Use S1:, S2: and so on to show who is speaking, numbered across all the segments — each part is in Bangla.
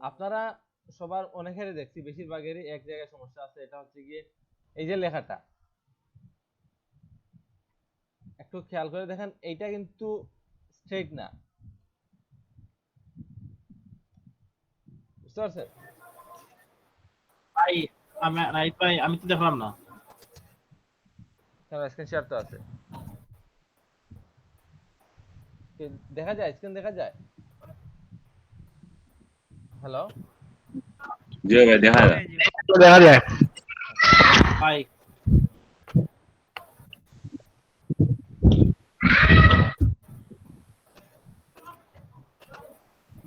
S1: আপনারা সবার অনেকেরই দেখছি, বেশিরভাগেরই এক জায়গায় সমস্যা আছে। এটা হচ্ছে গিয়ে এই যে লেখাটা, একটু খেয়াল করে দেখেন, এইটা কিন্তু স্ট্রেট না। বুঝতে পারছেন?
S2: ভাই আমি রাইট ভাই, আমি তো দেখলাম না।
S1: কেন, স্ক্রিন শেয়ার তো আছে। দেখা যায়, স্ক্রিন দেখা যায়। হ্যালো।
S3: জি ভাই দেখা যায়।
S4: দেখা যায়।
S2: ভাই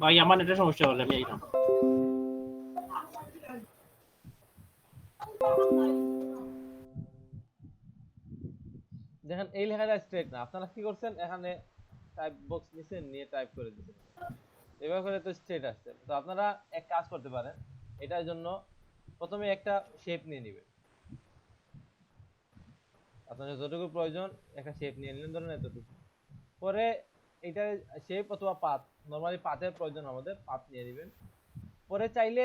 S2: ভাই আমার নেটের সমস্যা হলে আমি এইলাম।
S1: দেখেন এই লেখাটা স্ট্রেট না। আপনারা কি করছেন, এখানে টাইপ বক্স নিছেন, নিয়ে টাইপ করে দিচ্ছেন। এভাবে করে তো স্ট্রেট আসছে। তো আপনারা এক কাজ করতে পারেন, এটার জন্য প্রথমে একটা শেপ নিয়ে নেবেন। আপনার যতটুকু প্রয়োজন একটা শেপ নিয়ে নিলেন, ধরেন এতটুকু। পরে এটা শেপ অথবা পাত, নরমালি পাতের প্রয়োজন, আমাদের পাত নিয়ে নেবেন। পরে চাইলে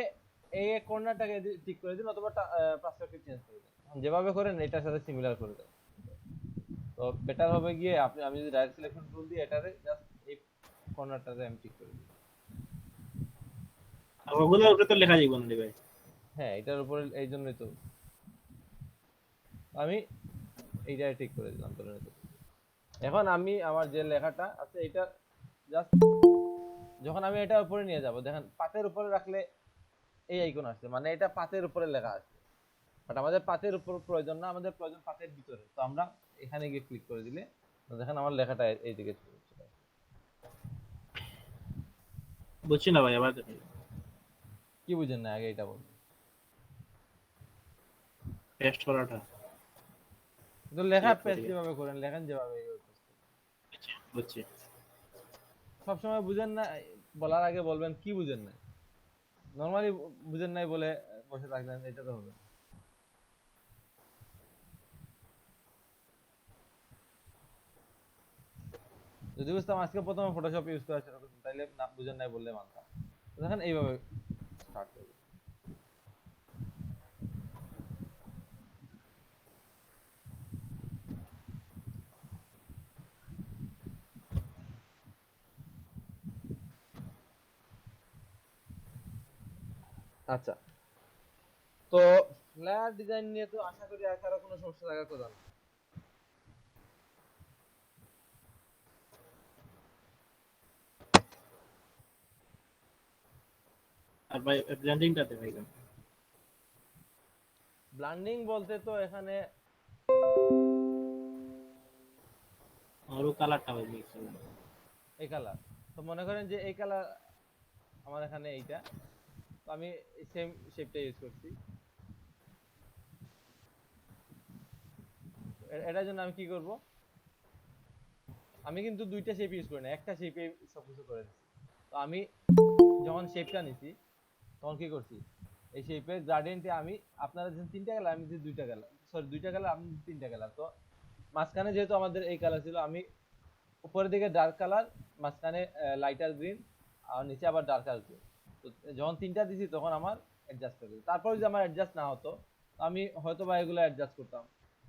S1: এই কর্নারটাকে ঠিক করে দিন, অথবা পার্সপেক্টিভ চেঞ্জ করে দিন। যেভাবে করেন এটার সাথে সিমিলার করে দেন, তো বেটার হবে গিয়ে। আমি যদি ডাইরেক্ট সিলেকশন টুল দিই, এটারে জাস্ট এই কর্নারটাতে আমি ঠিক করে দিই।
S2: আর ওগুলোর উপরে তো লেখা যাবে না ভাই।
S1: হ্যাঁ, এটার উপরে এই জন্যই তো আমি এইটাই ঠিক করে দিলাম, ধরে নিতে। এখন আমি আমার যে লেখাটা আছে এটা জাস্ট, যখন আমি এটার উপরে নিয়ে যাব, দেখেন পাতের উপরে রাখলে এই আইকন আসছে, মানে এটা পাতের উপরে লেখা আছে। বাট আমাদের পাতের উপর প্রয়োজন না, আমাদের প্রয়োজন পাতের ভিতরে। তো আমরা এখানে গিয়ে ক্লিক করে দিলে দেখেন আমার লেখাটা এইদিকে চলে আসছে।
S2: বুঝছি না ভাই, আবার
S1: কি বুঝেন না, আগে এটা বলুন।
S2: টেস্ট করাটা
S1: তো লেখা পেস্ট যেভাবে করেন, লেখেন যেভাবে
S2: বুঝছি।
S1: সবসময় বুঝেন না, বলার আগে বলবেন কি বুঝেন না। নরমালি বুঝেন নাই বলে বসে থাকলেন, এটা তো হবে। যদি বুঝতাম আজকে প্রথমে ফটোশপ ইউজ করা সেটা, তাইলে না বুঝেন নাই বললে মানতাম। দেখেন এইভাবে স্টার্ট করবে। আচ্ছা, তো লেয়ার ডিজাইন নিয়ে তো আশা করি আর কারো কোনো সমস্যা থাকার কথা না।
S2: আর ভাই ব্লেন্ডিংটাতে ভাই
S1: ব্লান্ডিং বলতে তো এখানে
S2: আর কালারটা ভাই মিক্স হবে।
S1: এই কালার, তো মনে করেন যে এই কালার আমার এখানে এইটা, তো আমি সেম শেপটা ইউজ করছি। এটার জন্য আমি কি করব, আমি কিন্তু দুইটা শেপ ইউজ করি না, একটা শেপে সবকিছু করে দিচ্ছি। তো আমি যখন শেপটা নিছি, তখন কি করছি, এই শেপের গ্রেডিয়েন্টে আমি, আপনারা যেন তিনটা কালার, আমি দিই দুইটা কালার, সরি দুইটা কালার, আমি তিনটা কালার। তো মাঝখানে যেহেতু আমাদের এই কালার ছিল, আমি উপরের দিকে ডার্ক কালার, মাঝখানে লাইটার গ্রিন, আর নিচে আবার ডার্কার গ্রিন। তো যখন তিনটা দিছি তখন আমার অ্যাডজাস্ট করে দিই। তারপর যদি আমার অ্যাডজাস্ট না হতো, আমি হয়তো বা এগুলো অ্যাডজাস্ট করতাম।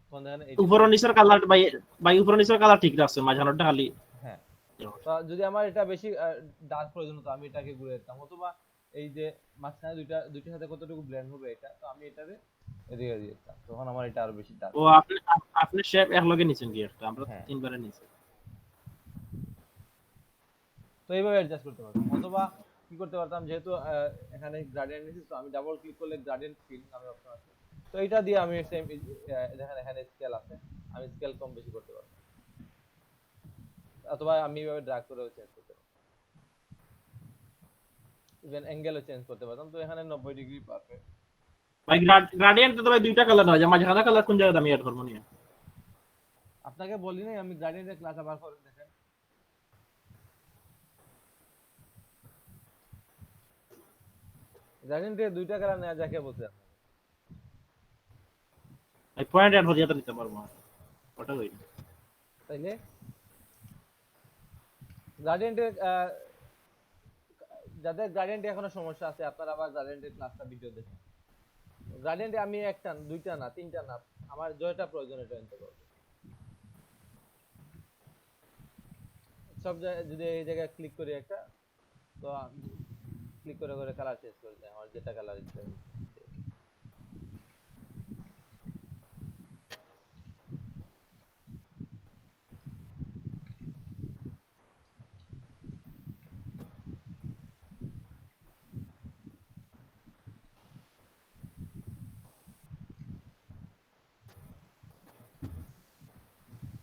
S1: তখন দেখেন
S2: উপর নিচের কালার ভাই, ভাই উপর নিচের কালার ঠিক আছে, মাঝখানটা খালি।
S1: হ্যাঁ, তো যদি আমার এটা বেশি ডার্ক প্রয়োজন হতো, আমি এটাকে ঘুরে দিতাম, অথবা এই যে মাঝখানে দুইটার সাথে কতটুকু ব্লেন্ড হবে এটা, তো আমি এটারে এদিকে দিয়ে দিতাম, তখন আমার এটা আরো বেশি ডার্ক।
S2: ও আপনি আপনি শেপ এক লগে নিছেন কি একটা, আমরা
S1: হ্যাঁ,
S2: তিনবারে নিছি।
S1: তো এইভাবে অ্যাডজাস্ট করতে পারতাম। অথবা কি করতে পারতাম, যেহেতু এখানে গ্রেডিয়েন্ট নিয়েছি, তো আমি ডাবল ক্লিক করলে গ্রেডিয়েন্ট ফিল নামে অপশন আছে, তো এটা দিয়ে আমি সেম, দেখেন এখানে স্কেল আছে, আমি স্কেল কম বেশি করতে পারতাম, অথবা আমি এইভাবে ড্র্যাগ করেও চেঞ্জ করতে পারতাম, ইভেন অ্যাঙ্গেলও চেঞ্জ করতে পারতাম। তো এখানে 90 ডিগ্রি পারফেক্ট।
S2: ভাই গ্রেডিয়েন্ট তো ভাই দুইটা কালার হয়, মাঝখানে কালার কোন জায়গায় আমি এড করব নি?
S1: আপনাকে বলি নাই আমি গ্রেডিয়েন্টের ক্লাস আবার করে দেখেন। গ্রেডিয়েন্টের দুইটা কালার নেওয়া যাকে বলতে আপনাকে,
S2: ভাই পয়েন্ট এড হয়ে যেতে নিতে পারবো না, ওটা কই।
S1: তাইলে গ্রেডিয়েন্টের যাদের গ্রেডিয়েন্টে এখনো সমস্যা আছে আপনারা আবার গ্রেডিয়েন্টের ক্লাসটা ভিডিও দেখুন। গ্রেডিয়েন্টে আমি একটা দুইটা না তিনটা না আমার জয়টা প্রয়োজন এটা নিতে পারবো। সব জায়গায় যদি এই জায়গায় ক্লিক করি একটা, তো ক্লিক করে করে কালার চেঞ্জ করে দেয় আমার যেটা কালার ইচ্ছে।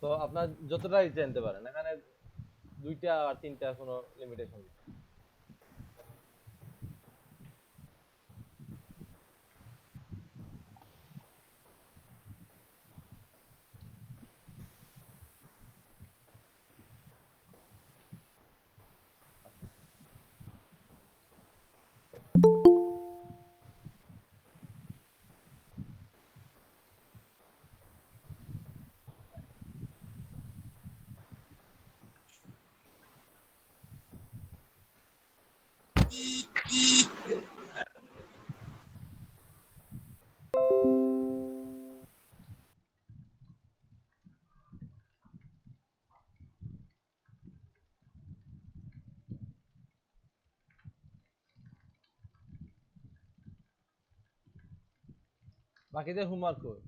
S1: তো আপনার যতটা ইচ্ছে নিতে পারেন, এখানে দুইটা আর তিনটা কোনো লিমিটেশন নেই। বাকিদের হোমওয়ার্ক কই?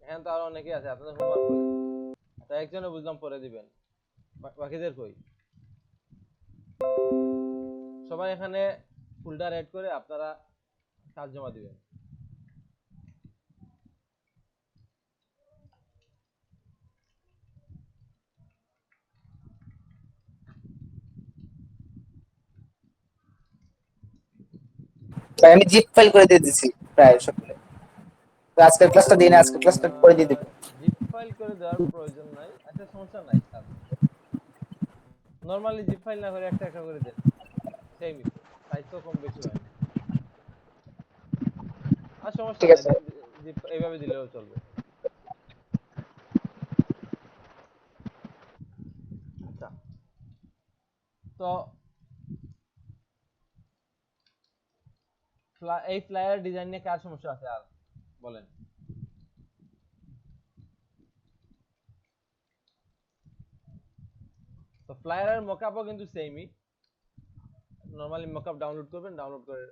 S1: এখানে তো আরো অনেকেই আছে, আপনাদের হোমওয়ার্ক কই? আচ্ছা একজনে বুঝলাম পরে দিবেন, বাকিদের কই? সবাই এখানে ফোল্ডার এড করে আপনারা কাজ জমা দিবেন।
S4: ভাই আমি জিপ ফাইল করে দিয়ে দিছি প্রায় সকলে। তো আজকের ক্লাসটা দিই না, আজকের ক্লাসটা করে দিয়ে দিব।
S1: জিপ ফাইল করে দেওয়ার প্রয়োজন নাই, আচ্ছা সমস্যা নাই স্যার। নরমালি জিপ ফাইল না করে একটা একটা করে দেন, সেমই তো, সাইজ তো কম বেশি হয় না। আর সমস্যা
S4: ঠিক
S1: নাই,
S4: আছে।
S1: জিপ এইভাবে দিলেও চলবে। আচ্ছা, তো এই ফ্লায়ার ডিজাইন নিয়ে কার সমস্যা আছে আর বলেন। তো ফ্লায়ারের মকআপও কিন্তু সেমই, নরমালি মকআপ ডাউনলোড করবেন, ডাউনলোড করে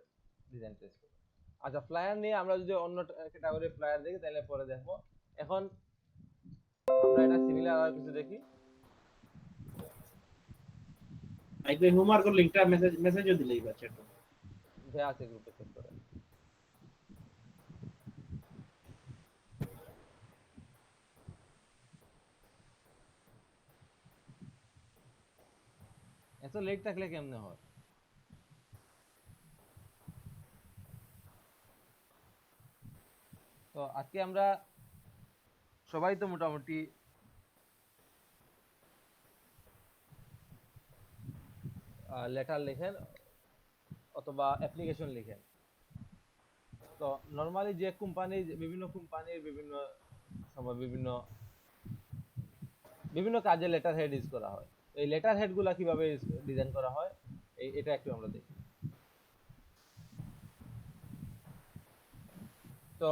S1: ডিজাইন টেস্ট করবেন। আচ্ছা, ফ্লায়ার নিয়ে আমরা যদি অন্য ক্যাটাগরি ফ্লায়ার দেখি তাহলে পরে দেখবো। এখন আমরা এটা সিমিলার আর কিছু দেখি।
S2: আইতে হোমওয়ার্ক লিংকটা মেসেজও দিলেই বা চ্যাট
S1: যে আছে গ্রুপে চেক করে। এত লেট থাকলে কেমনে হয়? তো আজকে আমরা সবাই তো মোটামুটি লেটার লেখেন অথবা অ্যাপ্লিকেশন লিখেন। তো নরমালি যে বিভিন্ন কোম্পানির বিভিন্ন সময় বিভিন্ন বিভিন্ন কাজে লেটার হেড ইউজ করা হয়। এই লেটার হেড গুলা কিভাবে ডিজাইন করা হয় এটা একটু আমরা দেখি। তো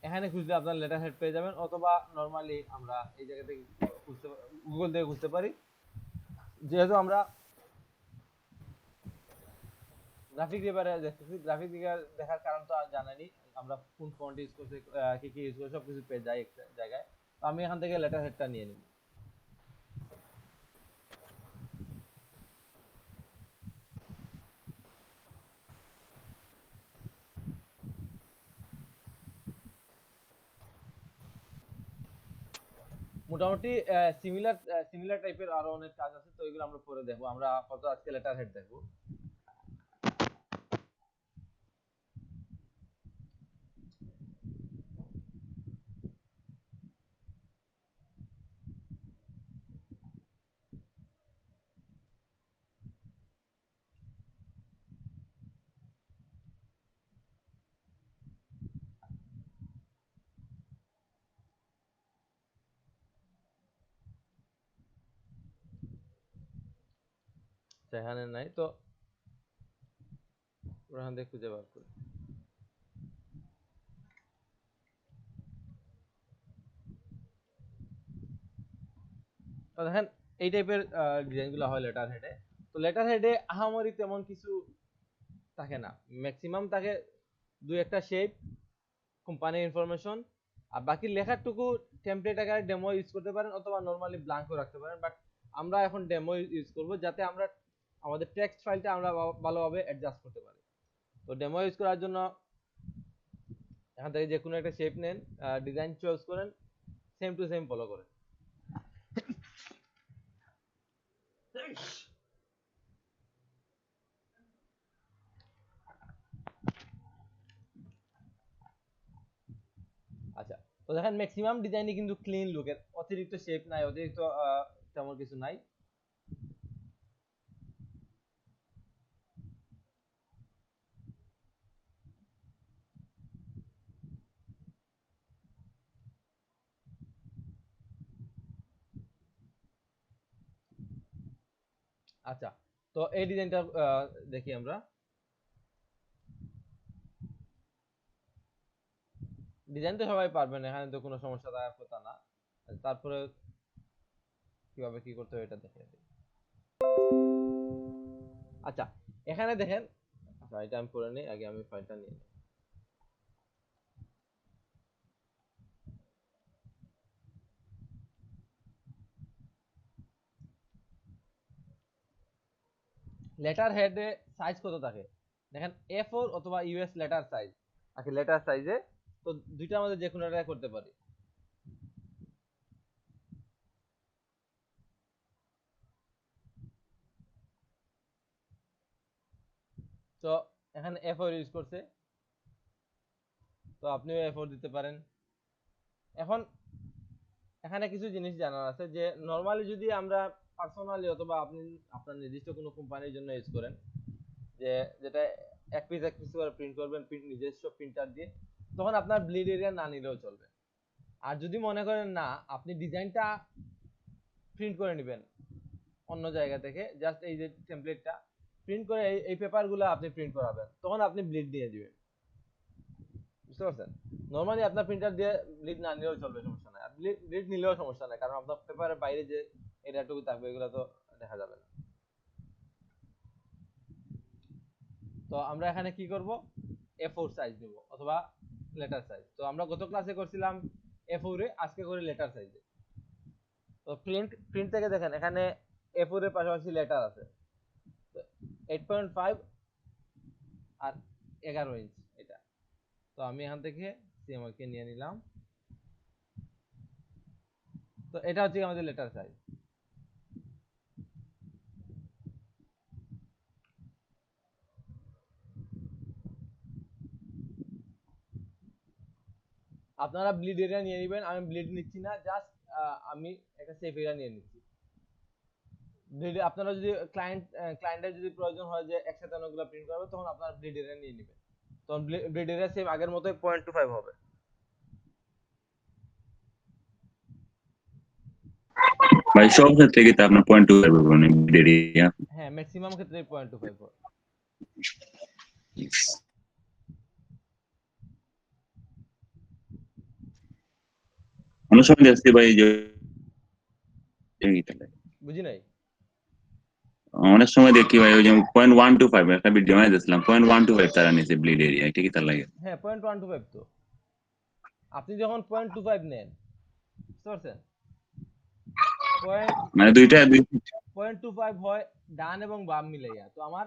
S1: এখানে খুঁজলে আপনার লেটার হেড পেয়ে যাবেন, অথবা নরমালি আমরা এই জায়গা থেকে খুঁজতে, গুগল থেকে খুঁজতে পারি। যেহেতু আমরা গ্রাফিক রিডারে দেখতেছি, গ্রাফিক রিডার দেখার কারণ তো জানানি, আমরা কোন ফন্ট ইউজ করছি, কি কি ইউজ করছি সবকিছু পেয়ে যাই একটা জায়গায়। তো আমি এখান থেকে লেটার হেডটা নিয়ে নিব। মোটামুটি সিমিলার সিমিলার টাইপের আরো অনেক কাজ আছে, তো এগুলো আমরা পরে দেখবো। আমরা কত আজকে লেটার হেড দেখবো। আচ্ছা এখানে নাই তো ওখান থেকে খুঁজে বার করি। তো দেখেন এই টাইপের ডিজাইনগুলো হয় লেটার হেডে। তো লেটার হেডে আহামরি তেমন কিছু থাকে না, ম্যাক্সিমাম থাকে দুই একটা শেপ, কোম্পানির ইনফরমেশন, আর বাকি লেখারটুকু টেমপ্লেট আকারে ডেমো ইউজ করতে পারেন অথবা নরমালি ব্ল্যাঙ্কও রাখতে পারেন। বাট আমরা এখন ডেমো ইউজ করব যাতে আমরা আমাদের টেক্সট ফাইলটা আমরা ভালোভাবে অ্যাডজাস্ট করতে পারি। তো ডেমো ইউজ করার জন্য এখান থেকে যে কোনো একটা শেপ নেন, ডিজাইন চয়েস করেন, সেম টু সেম ফলো করেন। আচ্ছা, তো দেখেন ম্যাক্সিমাম ডিজাইনই কিন্তু ক্লিন লুকের, অতিরিক্ত শেপ নাই, অতিরিক্ত তেমন কিছু নাই। আচ্ছা, তো এই ডিজাইনটা দেখি আমরা। ডিজাইন তো সবাই পারবেন, এখানে তো কোনো সমস্যা থাকার কথা না। তারপরে কিভাবে কি করতে হবে এটা দেখে দিই। আচ্ছা এখানে দেখেন, আচ্ছা এটা আমি করে নিই আগে, আমি ফাইলটা নিয়ে নিই। লেটার হেডে সাইজ কত থাকে দেখেন, A4 অথবা ইউএস লেটার সাইজ আছে, লেটার সাইজে। তো দুইটার মধ্যে যে কোনো একটা করতে পারি। তো এখানে A4 ইউজ করছে, তো আপনিও A4 দিতে পারেন। এখন এখানে কিছু জিনিস জানার আছে যে নরমালি যদি আমরা পার্সোনালি অথবা আপনি আপনার নির্দিষ্ট কোনো কোম্পানির জন্য ইউজ করেন, যে যেটা এক পিস করে প্রিন্ট করবেন নিজস্ব প্রিন্টার দিয়ে, তখন আপনার ব্লিড এরিয়া না নিলেও চলবে। আর যদি মনে করেন না আপনি ডিজাইনটা প্রিন্ট করে নেবেন অন্য জায়গা থেকে, জাস্ট এই যে টেমপ্লেটটা প্রিন্ট করে এই পেপারগুলো আপনি প্রিন্ট করাবেন, তখন আপনি ব্লিড দিয়ে দিবেন। বুঝতে পারছেন? নরমালি আপনার প্রিন্টার দিয়ে ব্লিড না নিলেও চলবে, সমস্যা নাই। আর ব্লিড নিলেও সমস্যা নাই, কারণ আপনার পেপারের বাইরে যে এরিয়াটুকু থাকবে এগুলো তো দেখা যাবে না। তো আমরা এখানে কি করব, A4 সাইজ নিব অথবা লেটার সাইজ। তো আমরা গত ক্লাসে করছিলাম A4 এ, আজকে করি লেটার সাইজে। তো প্রিন্ট থেকে দেখেন এখানে A4 এর পাশাপাশি লেটার আছে, তো 8.5 আর 11 ইঞ্চ এটা। তো আমি এখান থেকে সিএমওকে নিয়ে নিলাম। তো এটা হচ্ছে আমাদের লেটার সাইজ। আপনারা ব্লিড এরিয়া নিয়ে নেবেন, আমি ব্লিড নিচ্ছি না, জাস্ট আমি একটা সেফ এরিয়া নিয়ে নিচ্ছি। ব্লিড আপনারা যদি ক্লায়েন্টের যদি প্রয়োজন হয় যে একসাথে অনেকগুলো প্রিন্ট করবে, তখন আপনারা ব্লিড এরিয়া নিয়ে নেবেন, তখন ব্লিড এরিয়া সেম আগের মতোই 0.25 হবে।
S3: ভাই সব ক্ষেত্রে কি তা আপনার পয়েন্ট টু পারবেন এরিয়া?
S1: হ্যাঁ ম্যাক্সিমাম ক্ষেত্রে 0.25 হয়।
S3: অনেক সময় দেখছি ভাই যে
S1: বুঝি নাই।
S3: অনেক সময় দেখি ভাই ওই যে 0.125 একটা ভিডিও দেখছিলাম 0.125 তারা নিচে ব্লিড এরিয়া, এটা কি তার লাগে?
S1: হ্যাঁ 0.125। তো আপনি যখন 0.25 নেন, বুঝতে পারছেন,
S3: মানে দুইটা দুই
S1: 0.25 হয় ডান এবং বাম মিলাইয়া। তো আমার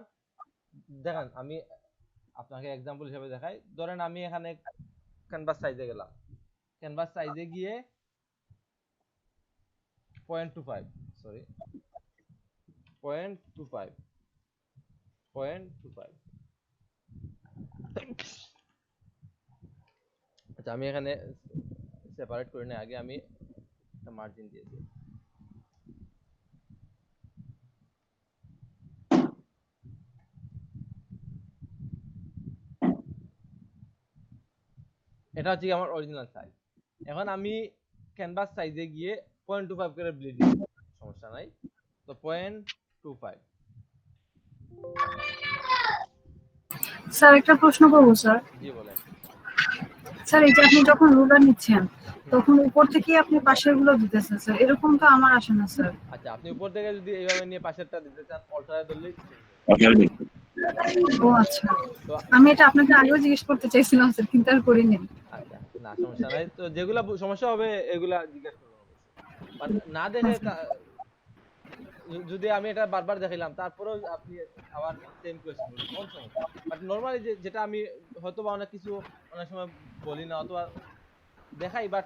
S1: দেখেন, আমি আপনাকে এক্সাম্পল হিসেবে দেখাই। ধরেন আমি এখানে ক্যানভাস সাইজে গেলাম, ক্যানভাস সাইজে গিয়ে 0.25, সরি 0.25, 0.25। আচ্ছা আমি এখানে সেপারেট করে নিই, আগে আমি একটা মার্জিন দিয়ে দিই। এটা হচ্ছে আমার অরিজিনাল সাইজ। এখন আমি ক্যানভাস সাইজে গিয়ে 0.25 করে ব্লিড নিই, সমস্যা নাই। তো 0.25,
S5: স্যার একটা প্রশ্ন করবো স্যার।
S1: জি বলেন।
S5: স্যার এই যে আপনি যখন রুলার নিচ্ছেন তখন উপর থেকে আপনি পাশের গুলো দিতেছেন স্যার, এরকম তো আমার আসে না স্যার।
S1: আচ্ছা, আপনি উপর থেকে যদি এইভাবে নিয়ে পাশেরটা দিতে চান, অল্টারে ধরলেই চেঞ্জ হবে।
S3: Already.
S5: ও আচ্ছা,
S1: তো
S5: আমি এটা আপনাকে আগেও জিজ্ঞেস করতে চাইছিলাম স্যার, কিন্তু আর করিনি।
S1: আচ্ছা, না সমস্যা নাই। তো যেগুলা সমস্যা হবে এগুলা জিজ্ঞেস করবেন অবশ্যই। বাট না দেখে
S5: আচ্ছা।
S1: যদি আমি এটা বারবার দেখাইলাম তারপরেও আপনি আবার সেম কোয়েশ্চেন করবেন, তখন সমস্যা। বাট নরমালি যেটা আমি হয়তোবা অনেক কিছু অনেক সময় বলি না অথবা দেখাই বাট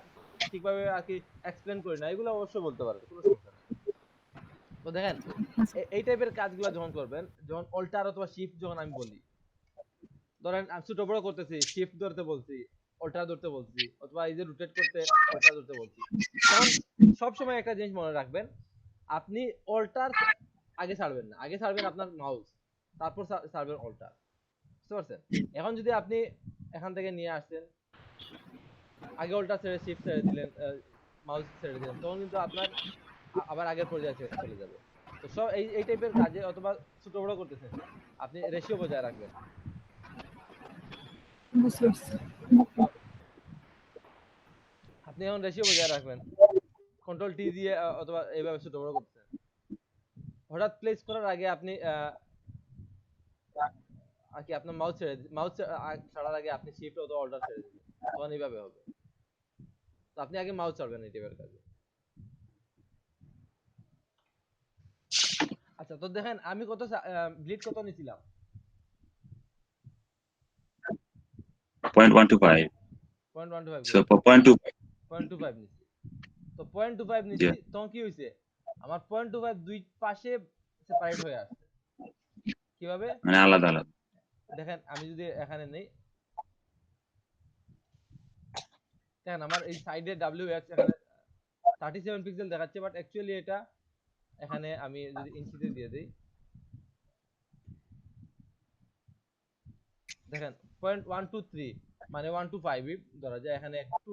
S1: ঠিকভাবে আর কি এক্সপ্লেন করি না, এগুলো অবশ্যই বলতে পারেন, কোনো সমস্যা নেই। তো দেখেন এই টাইপের কাজগুলো যখন করবেন, যখন অল্টার অথবা শিফট যখন আমি বলি, ধরেন আমি ছোট বড় করতেছি, শিফট ধরতে বলছি, অল্টার ধরতে বলছি, অথবা এই যে রোটেট করতে অল্টার ধরতে বলছি, তখন সব সময় একটা জিনিস মনে রাখবেন, আপনি অল্টার আগে ছাড়বেন না, আগে ছাড়বেন আপনার মাউস, তারপর ছাড়বেন অল্টার। বুঝতে পারছেন? এখন যদি আপনি এখান থেকে নিয়ে আসছেন, আগে অল্টার ছেড়ে শিফট ছেড়ে দিলেন, মাউস ছেড়ে দিলেন, তখন কিন্তু আপনার আবার আগের পর্যায়ে চলে যাবে। তো সব এই টাইপের কাজে অথবা ছোট বড় করতেছেন, আপনি রেশিও বজায় রাখবেন।
S5: বুঝতে পারছি।
S1: আপনি এখন রেশিও বজায় রাখবেন, কন্ট্রোল টি দিয়ে অথবা এইভাবে ছোট বড় করতেছেন। হঠাৎ প্লেস করার আগে আপনি আর কি আপনার মাউস ছাড়ার আগে আপনি শিফট অথবা অল্টার ছেড়ে দিবেন, তখন এইভাবে হবে। তো আপনি আগে মাউস ছাড়বেন এই টাইপের কাজে। আচ্ছা, তো দেখেন আমি কত ব্লিড কত নিছিলাম?
S3: 0.125.
S1: 0.125
S3: So
S1: করে
S3: 0.25.
S1: 0.25 নিছি। তো 0.25 নিছি,
S3: Yeah.
S1: তখন কি হইছে, আমার 0.25 দুই পাশে সেপারেট হয়ে আসছে। কিভাবে?
S3: মানে আলাদা আলাদা।
S1: দেখেন আমি যদি এখানে নেই, দেখেন আমার এই সাইডে WX এখানে 37 পিক্সেল দেখাচ্ছে, বাট অ্যাকচুয়ালি এটা এখানে আমি যদি ইঞ্চিতে দিয়ে দেই, দেখেন 0.123 মানে 125 ধরা যায়, এখানে একটু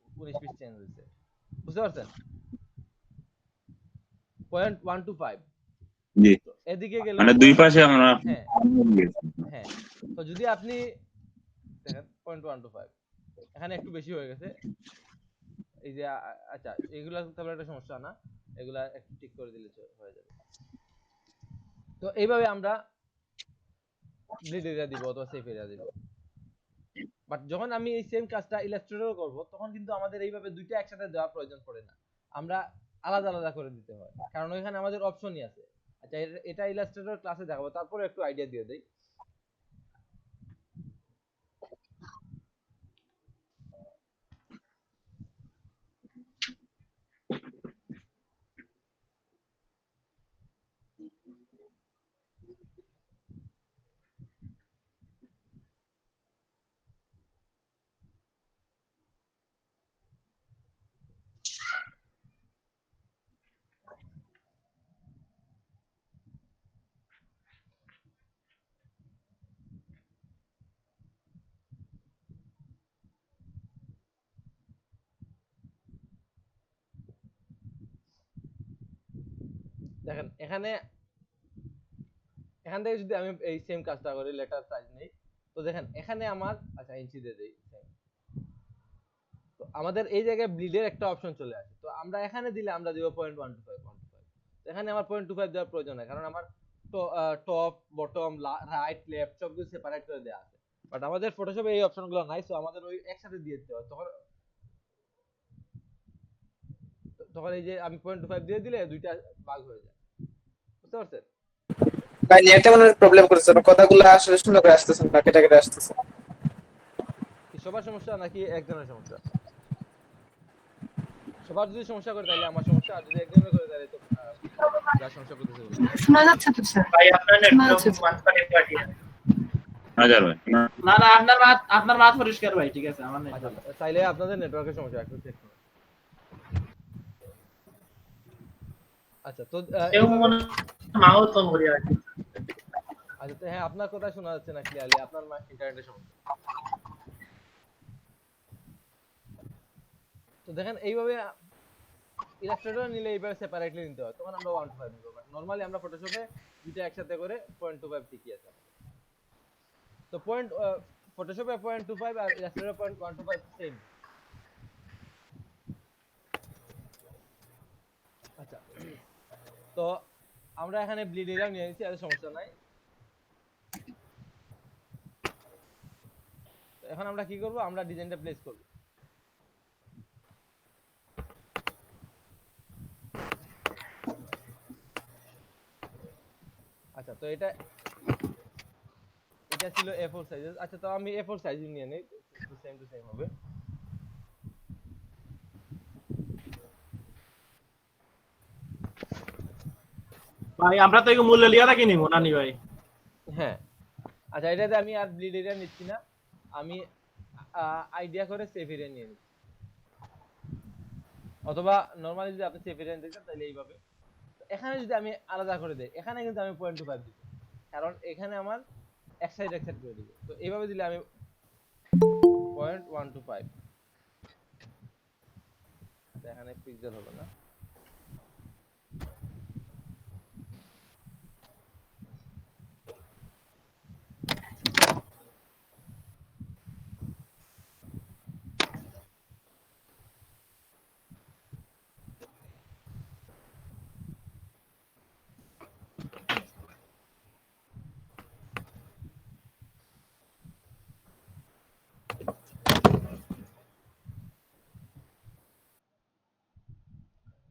S1: 19 পিস চেঞ্জ হয়েছে। বুঝতে পারছেন? 0.125।
S3: জি।
S1: তো এদিকে গেল
S3: মানে দুই পাশে আমরা
S1: হ্যাঁ হ্যাঁ। তো যদি আপনি দেখেন 0.125 এখানে একটু বেশি হয়ে গেছে, এই যে আচ্ছা এগুলা তাহলে একটা সমস্যা না, এগুলা একটু ঠিক করে দিলে হয়ে যাবে। তো এইভাবে আমরা ব্লিড এরিয়া দিব অথবা সেফ এরিয়া দিব। বাট যখন আমি এই সেম কাজটা ইলাস্ট্রেটরে করব, তখন কিন্তু আমাদের এইভাবে দুইটা একসাথে দেওয়ার প্রয়োজন পড়ে না, আমরা আলাদা আলাদা করে দিতে হয়, কারণ ওইখানে আমাদের অপশনই আছে। আচ্ছা, এটা ইলাস্ট্রেটর ক্লাসে দেখাবো, তারপরে একটু আইডিয়া দিয়ে দেই। দেখেন এখান থেকে যদি আমি এই সেম কাজটা করি, লেটার সাইজ নেই, তো দেখেন এখানে আমার আচ্ছা ইঞ্চি দিয়ে দেই, তো আমাদের এই জায়গায় ব্লিডের একটা অপশন চলে আসে, তো আমরা এখানে দিলে আমরা দিব 0.125 এখানে আমার 0.25 দেওয়ার প্রয়োজন নাই, কারণ আমার টপ বটম রাইট লেফট সবগুলো সেপারেট করে দেওয়া আছে। বাট আমাদের ফটোশপে এই অপশনগুলো নাই, সো আমাদের ওই একসাথে দিয়ে দিতে হয়। তখন এই যে আমি 0.25 দিয়ে দিলে দুইটা ভাগ হয়ে যায়। বুঝতে পারছেন?
S4: ভাই নেটে মনে প্রবলেম করছে, কথাগুলো আসলে সুন্দর করে আসতেছে না, কেটে কেটে আসতেছে।
S1: কি সবার সমস্যা নাকি একজনের সমস্যা? সবার যদি সমস্যা করে তাহলে আমার সমস্যা, আর যদি একজনের করে তাহলে তো যার সমস্যা করতেছে বলবো।
S5: শোনা যাচ্ছে তো স্যার?
S2: ভাই আপনার
S5: শোনা
S2: নেটওয়ার্ক
S5: যাচ্ছে তো?
S2: মাঝখানে পাঠিয়ে।
S3: হাজার ভাই।
S2: না না আপনার মাত পরিষ্কার ভাই, ঠিক আছে, আমার নেটওয়ার্ক।
S1: আচ্ছা, তাইলে আপনাদের নেটওয়ার্কের সমস্যা, একটু চেক করুন। আচ্ছা, তো
S2: কেউ মনে মাউস অন করে রাখি।
S1: আচ্ছা, তো হ্যাঁ আপনার কথা শোনা যাচ্ছে না ক্লিয়ারলি, আপনার ইন্টারনেটের সমস্যা। তো দেখেন এইভাবে ইলাস্ট্রেটর নিলে এইভাবে সেপারেটলি নিতে হয়, তখন আমরা 1 to 5 নিব। বাট নরমালি আমরা ফটোশপে দুইটা একসাথে করে 0.25 ঠিকই আছে। তো ফটোশপে 0.25 আর ইলাস্ট্রেটরে 0.125 সেম। আচ্ছা, তো আমরা এখানে ব্লিড এরিয়া নিয়ে নিয়েছি, আর সমস্যা নাই। এখন আমরা কি করব, আমরা ডিজাইনটা প্লেস করব। আচ্ছা, তো এটা ছিল A4 সাইজের। আচ্ছা, তো আমি A4 সাইজ নিয়ে নেই, সেম টু সেম হবে।
S2: ভাই আমরা তো এগুলো মূল্য লিয়া রাখি নিব নানি ভাই।
S1: হ্যাঁ, আচ্ছা, এটাতে আমি আর ব্লিড এরিয়া নিচ্ছি না, আমি আইডিয়া করে সেফ এরিয়া নিয়ে নিচ্ছি। অথবা নরমালি যদি আপনি সেফ এরিয়া নিতে চান তাহলে এইভাবে। এখানে যদি আমি আলাদা করে দেই, এখানে কিন্তু আমি 0.25 দিব, কারণ এখানে আমার এক সাইড করে দিব। তো এইভাবে দিলে আমি 0.125, এখানে পিক্সেল হবে না।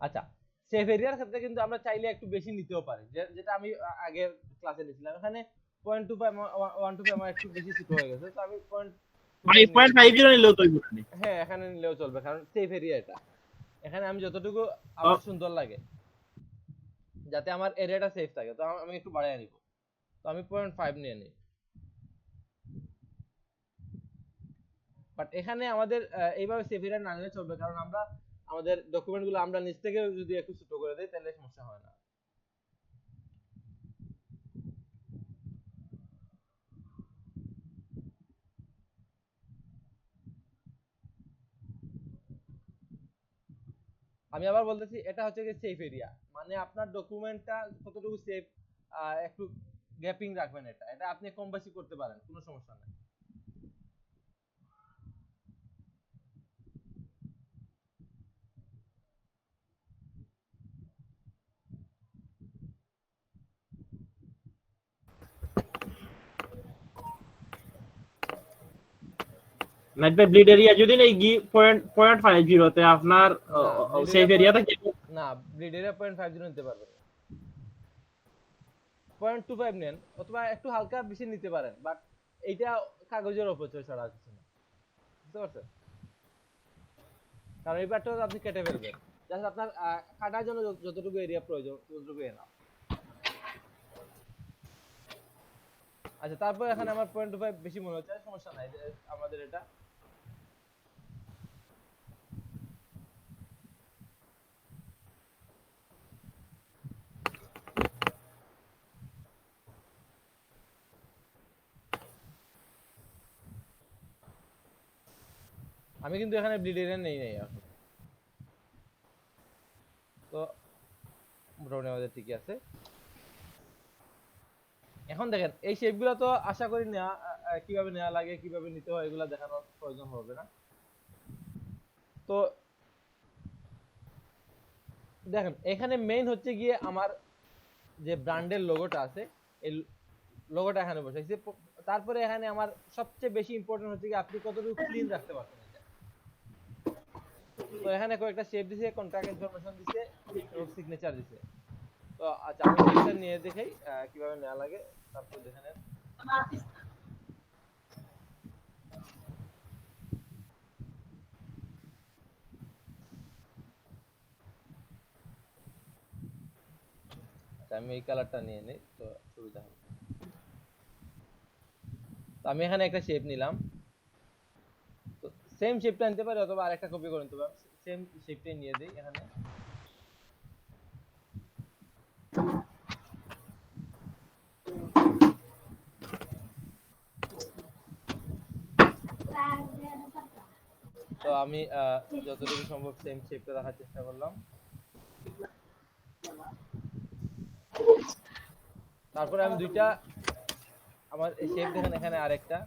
S1: আচ্ছা, সেফ এরিয়ার ক্ষেত্রে কিন্তু আমরা চাইলে একটু বেশি নিতেও পারি, যেটা আমি আগের ক্লাসে নিয়েছিলাম। এখানে 0.25 125 আমার একটু বেশি ছোট হয়ে গেছে, তো আমি
S2: ভাই 0.50 নিলেও তো হইব না।
S1: হ্যাঁ, এখানে নিলেও চলবে, কারণ সেফ এরিয়া এটা। এখানে আমি যতটুকু আমার সুন্দর লাগে, যাতে আমার এরিয়াটা সেফ থাকে, তো আমি একটু বাড়ায় নিব। তো আমি 0.5 নিয়ে নিই। বাট এখানে আমাদের এইভাবে সেফ এরিয়া না নিলে চলবে, কারণ আমরা আমাদের ডকুমেন্টগুলো আমরা নিচ থেকে যদি একটু ছোট করে দেই তাহলে সমস্যা হয় না। আমি আবার বলতেছি, এটা হচ্ছে কি সেফ এরিয়া, মানে আপনার ডকুমেন্টটা কতটুকু সেফ, একটু গ্যাপিং রাখবেন। এটা এটা আপনি কম বেশি করতে পারেন, কোনো সমস্যা নাই।
S2: নাইট ভাই ব্লিড এরিয়া যদি নেই 0.50 তে আপনার সেফ এরিয়া থাকে
S1: না, ব্লিড এরিয়া 0.50 নিতে পারবেন না, 0.25 নেন, অথবা একটু হালকা বেশি নিতে পারেন। বাট এইটা কাগজের অপচয় ছাড়া আর কিছু না, বুঝতে পারছেন? কারণ এই পার্টটা আপনি কেটে ফেলবেন, জাস্ট আপনার কাটার জন্য যতটুকু এরিয়া প্রয়োজন ততটুকু নাও। আচ্ছা, তারপর এখানে আমার 0.25 বেশি মনে হচ্ছে, সমস্যা নাই, আমাদের এটা আমি কিন্তু এখানে ব্লিড এরিয়া নেই এখন। তো মোটামুটি আমাদের ঠিকই আছে। এখন দেখেন, এই শেপগুলো তো আশা করি নেওয়া, কিভাবে নেওয়া লাগে, কিভাবে নিতে হয়, এগুলো দেখানোর প্রয়োজন হবে না। তো দেখেন, এখানে মেইন হচ্ছে গিয়ে আমার যে ব্র্যান্ডের লোগোটা আছে, এই লোগোটা এখানে বসাইছি। তারপরে এখানে আমার সবচেয়ে বেশি ইম্পর্টেন্ট হচ্ছে কি আপনি কতটুকু ক্লিন রাখতে পারছেন এটা। তো এখানে কয়েকটা শেপ দিছে, কন্টাক্ট ইনফরমেশন দিছে, এবং সিগনেচার দিছে। তো আচ্ছা, আমি সিগনেচার নিয়ে দেখাই কিভাবে নেওয়া লাগে, তারপর দেখে নেন। আমি এই কালারটা নিয়ে নিই, তো সুবিধা হবে। তো আমি এখানে একটা শেপ নিলাম, তো সেম শেপটা নিতে পারি, অথবা আরেকটা কপি করে নিতে পারি। সেম শেপটাই নিয়ে দেই এখানে। তো আমি যতটুকু সম্ভব সেম শেপটা রাখার চেষ্টা করলাম। তারপরে আমি দুইটা আমার এই শেপ দেখেন, এখানে আরেকটা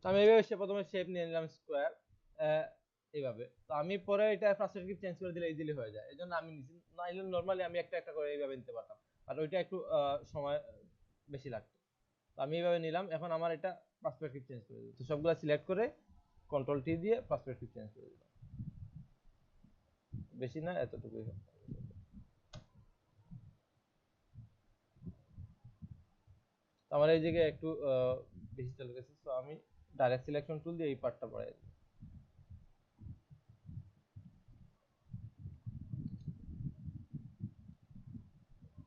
S1: তো আমি এইভাবে প্রথমে শেপ নিয়ে নিলাম স্কোয়ার এইভাবে। তো আমি পরে এটা পার্সপেক্টিভ চেঞ্জ করে দিলে ইজিলি হয়ে যায়, এই জন্য আমি নিছি। নাইলে নর্মালি আমি একটা একটা করে এইভাবে নিতে পারতাম, আর ওইটা একটু সময় বেশি লাগতো। তো আমি এইভাবে নিলাম। এখন আমার এটা পার্সপেক্টিভ চেঞ্জ করে দিই। তো সবগুলো সিলেক্ট করে কন্ট্রোল টি দিয়ে পার্সপেক্টিভ চেঞ্জ করে দিলাম। বেশি না, এতটুকুই। তো আমার এই জায়গায় একটু বেশি চলে গেছে, তো আমি ডাইরেক্ট সিলেকশন টুল দিয়ে এই পার্টটা পড়াই দিই।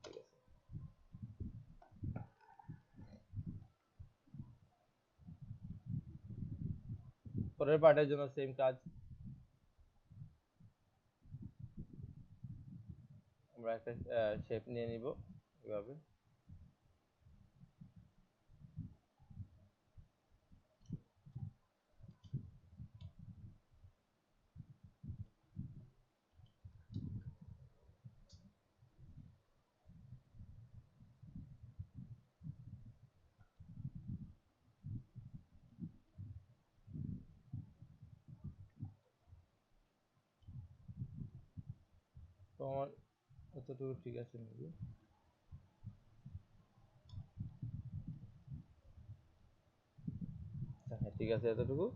S1: ঠিক আছে। পরের পার্টের জন্য সেম কাজ, আমরা একটা শেপ নিয়ে নিব এভাবে। তো আমার এতটুকু ঠিক আছে নাকি? আচ্ছা, হ্যাঁ ঠিক আছে এতটুকু।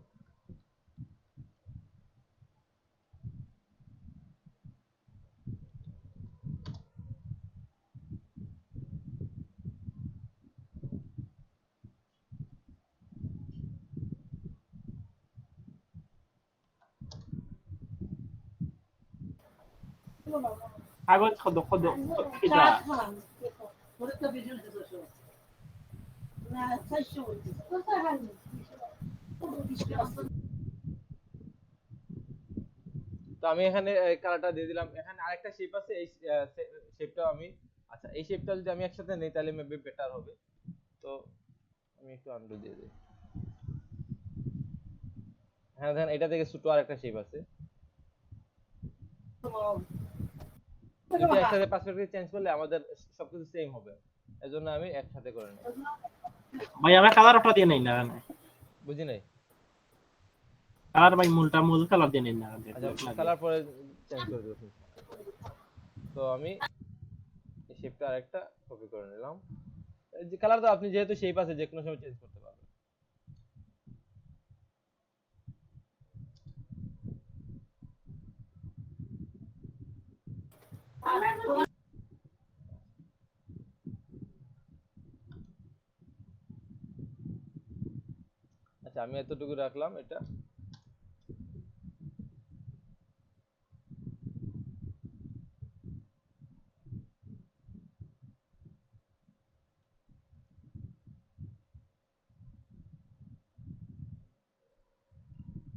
S2: কাগজ কত কত এটা
S1: তো আমি এখানে কালারটা দিয়ে দিলাম। এখানে আরেকটা শেপ আছে, এই শেপটাও আমি, আচ্ছা এই শেপটা যদি আমি একসাথে নেই তাহলে মেবি বেটার হবে। তো আমি একটু আন্ডু দিয়ে দিই। হ্যাঁ দেখেন, এটা থেকে ছোট আরেকটা শেপ আছে, দুটো একসাথে পার্সপেক্টিভ চেঞ্জ করলে আমাদের সবকিছু সেম হবে, এজন্য আমি একসাথে করে নিই।
S2: ভাই আমরা কালার ওটা দিয়ে নেই না,
S1: বুঝি নাই?
S2: কালার ভাই মূল কালার দিয়ে নেই না।
S1: আচ্ছা কালার পরে চেঞ্জ করে দেব। তো আমি এই শেপটা আরেকটা কপি করে নিলাম। এই যে কালার তো আপনি যেহেতু শেপ আছে যে কোনো সময় চেঞ্জ করতে পারবেন। আচ্ছা আমি এতটুকু রাখলাম এটা।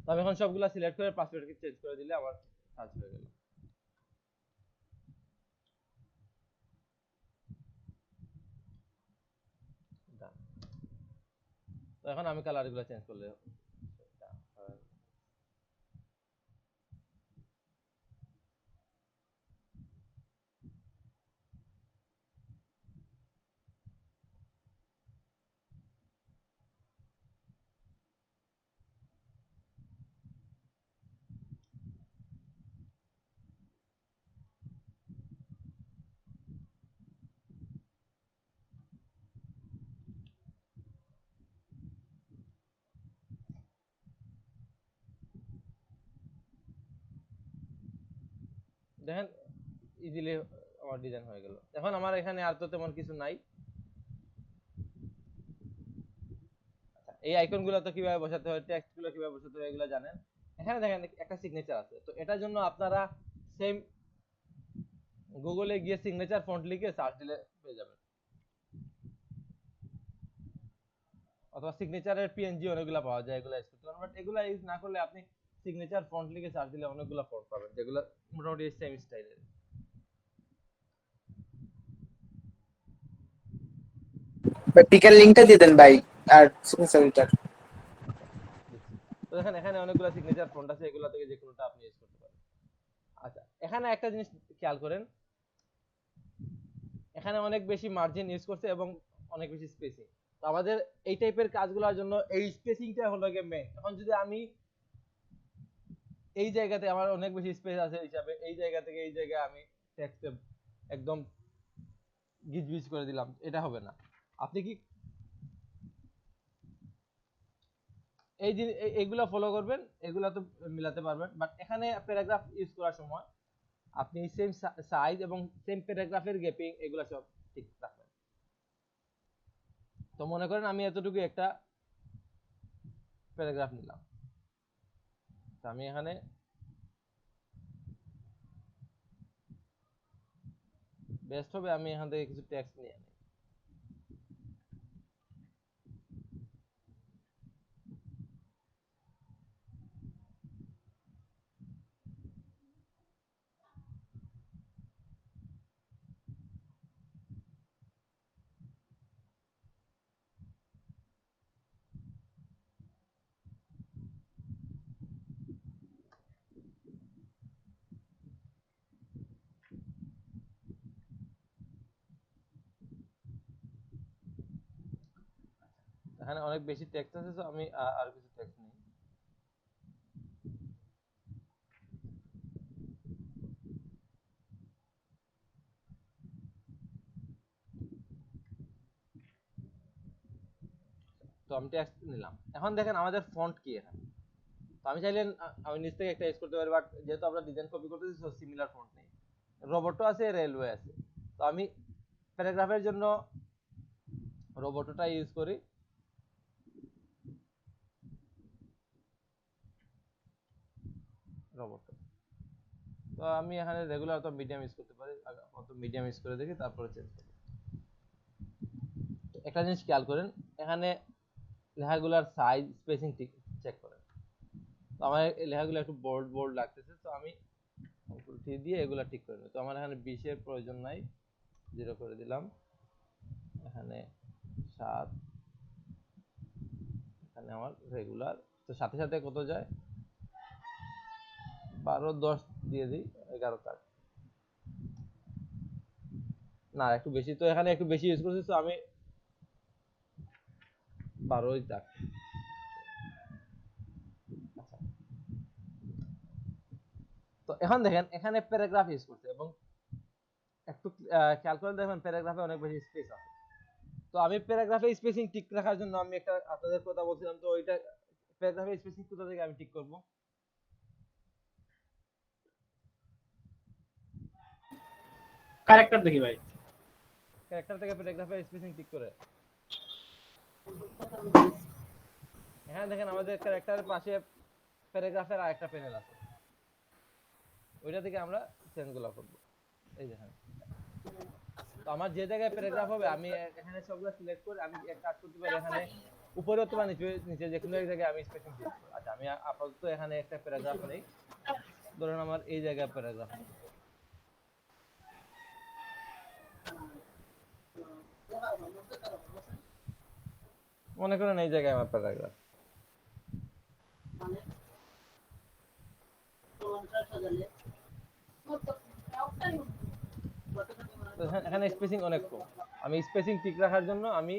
S1: তো আমি এখন সবগুলা সিলেক্ট করে পাসওয়ার্ডকে চেঞ্জ করে দিলে আমার কাজ হয়ে গেল। Done. তো এখন আমি কালারগুলো চেঞ্জ করলে দেখেন ইজিলি আমার ডিজাইন হয়ে গেল। এখন আমার এখানে আর তো তেমন কিছু নাই। আচ্ছা এই আইকনগুলো তো কিভাবে বসাতে হয়, টেক্সটগুলো কিভাবে বসাতে হয় এগুলো জানেন। এখানে দেখেন একটা সিগনেচার আছে, তো এটার জন্য আপনারা সেম গুগলে গিয়ে সিগনেচার ফন্ট লিখে সার্চ দিলে পেয়ে যাবেন। অথবা সিগনেচারের পিএনজি অনেকগুলা পাওয়া যায়, এগুলা ইউজ করতে পারেন। বাট এগুলা ইউজ না করলে আপনি সিগনেচার ফন্ট লিখে সার্চ দিলে অনেকগুলা ফন্ট পাবেন যেগুলো মোটামুটি সেম স্টাইলের।
S4: ভাই পিকার লিংকটা দিয়ে দেন ভাই, আর সিগনেচারটার।
S1: দিচ্ছি। তো দেখেন এখানে অনেকগুলা সিগনেচার ফন্ট আছে, এগুলা থেকে যে কোনোটা আপনি ইউজ করতে পারেন। আচ্ছা, এখানে একটা জিনিস খেয়াল করেন, এখানে অনেক বেশি মার্জিন ইউজ করছে এবং অনেক বেশি স্পেসিং। তো আমাদের এই টাইপের কাজগুলোর জন্য এই স্পেসিংটা হলো গিয়ে মেইন। এখন যদি আমি এই জায়গাতে আমার অনেক বেশি স্পেস আছে হিসাবে এই জায়গা থেকে এই জায়গায় আমি টেক্সট একদম গিজবিজ করে দিলাম, এটা হবে না। আপনি কি এই যে এইগুলা ফলো করবেন, এগুলা তো মিলাতে পারবেন। বাট এখানে প্যারাগ্রাফ ইউজ করার সময় আপনি সেম সাইজ এবং সেম প্যারাগ্রাফের গ্যাপিং এগুলা সব ঠিক রাখবেন। তো মনে করেন আমি এতটুকু একটা প্যারাগ্রাফ নিলাম, তো আমি এখানে বেস্ট হবে আমি এখান থেকে কিছু টেক্সট নিয়ে আনি। এখানে অনেক বেশি টেক্সট আছে, তো আমি আর কিছু টেক্সট নিই। তো আমি টেক্সট নিলাম। এখন দেখেন আমাদের ফন্ট কি এখানে। তো আমি চাইলে আমি নিচ থেকে একটা ইউজ করতে পারি, বাট যেহেতু আমরা ডিজাইন কপি করতেছি সো সিমিলার ফন্ট নেই। রোবটও আছে, রেলওয়ে আছে। তো আমি প্যারাগ্রাফের জন্য রোবটটা ইউজ করি। রোবট, তো আমি এখানে রেগুলার তো মিডিয়াম ইউজ করতে পারি, অত মিডিয়াম ইউজ করে দেখি তারপরে চেঞ্জ করি। একটা জিনিস খেয়াল করেন, এখানে লেখাগুলোর সাইজ স্পেসিং ঠিক চেক করেন। তো আমার এই লেখাগুলো একটু বোল্ড বোল্ড লাগতেছে, তো আমি কন্ট্রোল টি দিয়ে এগুলা ঠিক করে নিই। তো আমার এখানে 20 এর প্রয়োজন নাই, 0 করে দিলাম। এখানে 7, এখানে আমার রেগুলার। তো সাথে সাথে কত যায়, 12 10 দিয়ে দিই, 11 তাক না একটু বেশি, তো এখানে একটু বেশি ইউজ করছি, তো আমি 12 তাক। আচ্ছা, তো এখন দেখেন এখানে প্যারাগ্রাফ ইউজ করছে এবং একটু খেয়াল করে দেখবেন প্যারাগ্রাফে অনেক বেশি স্পেস আছে। তো আমি প্যারাগ্রাফে স্পেসিং ঠিক রাখার জন্য আমি একটা আপনাদের কথা বলছিলাম, তো ওইটা প্যারাগ্রাফে স্পেসিং কোথা থেকে আমি ঠিক করব।
S2: ক্যারেক্টার দেখি ভাই।
S1: ক্যারেক্টার থেকে প্যারাগ্রাফে স্পেসিং ঠিক করে এখানে দেখেন আমাদের ক্যারেক্টারের পাশে প্যারাগ্রাফের আরেকটা প্যানেল আছে, ওইটা থেকে আমরা চেঞ্জ গুলো করব। এই দেখেন, তো আমার যে জায়গায় প্যারাগ্রাফ হবে আমি এখানে সবগুলো সিলেক্ট করে আমি এক কাজ করতে পারি, এখানে উপরে অথবা নিচে নিচে যে কোনো এক জায়গায় আমি স্পেসিং ঠিক করব। আচ্ছা, আমি আপাতত এখানে একটা প্যারাগ্রাফ নেই, ধরুন আমার এই জায়গায় প্যারাগ্রাফ নেই, মনে করেন এই জায়গায় আমার প্যারাগ্রাফ। তো এখানে স্পেসিং অনেক কম। আমি স্পেসিং ঠিক রাখার জন্য আমি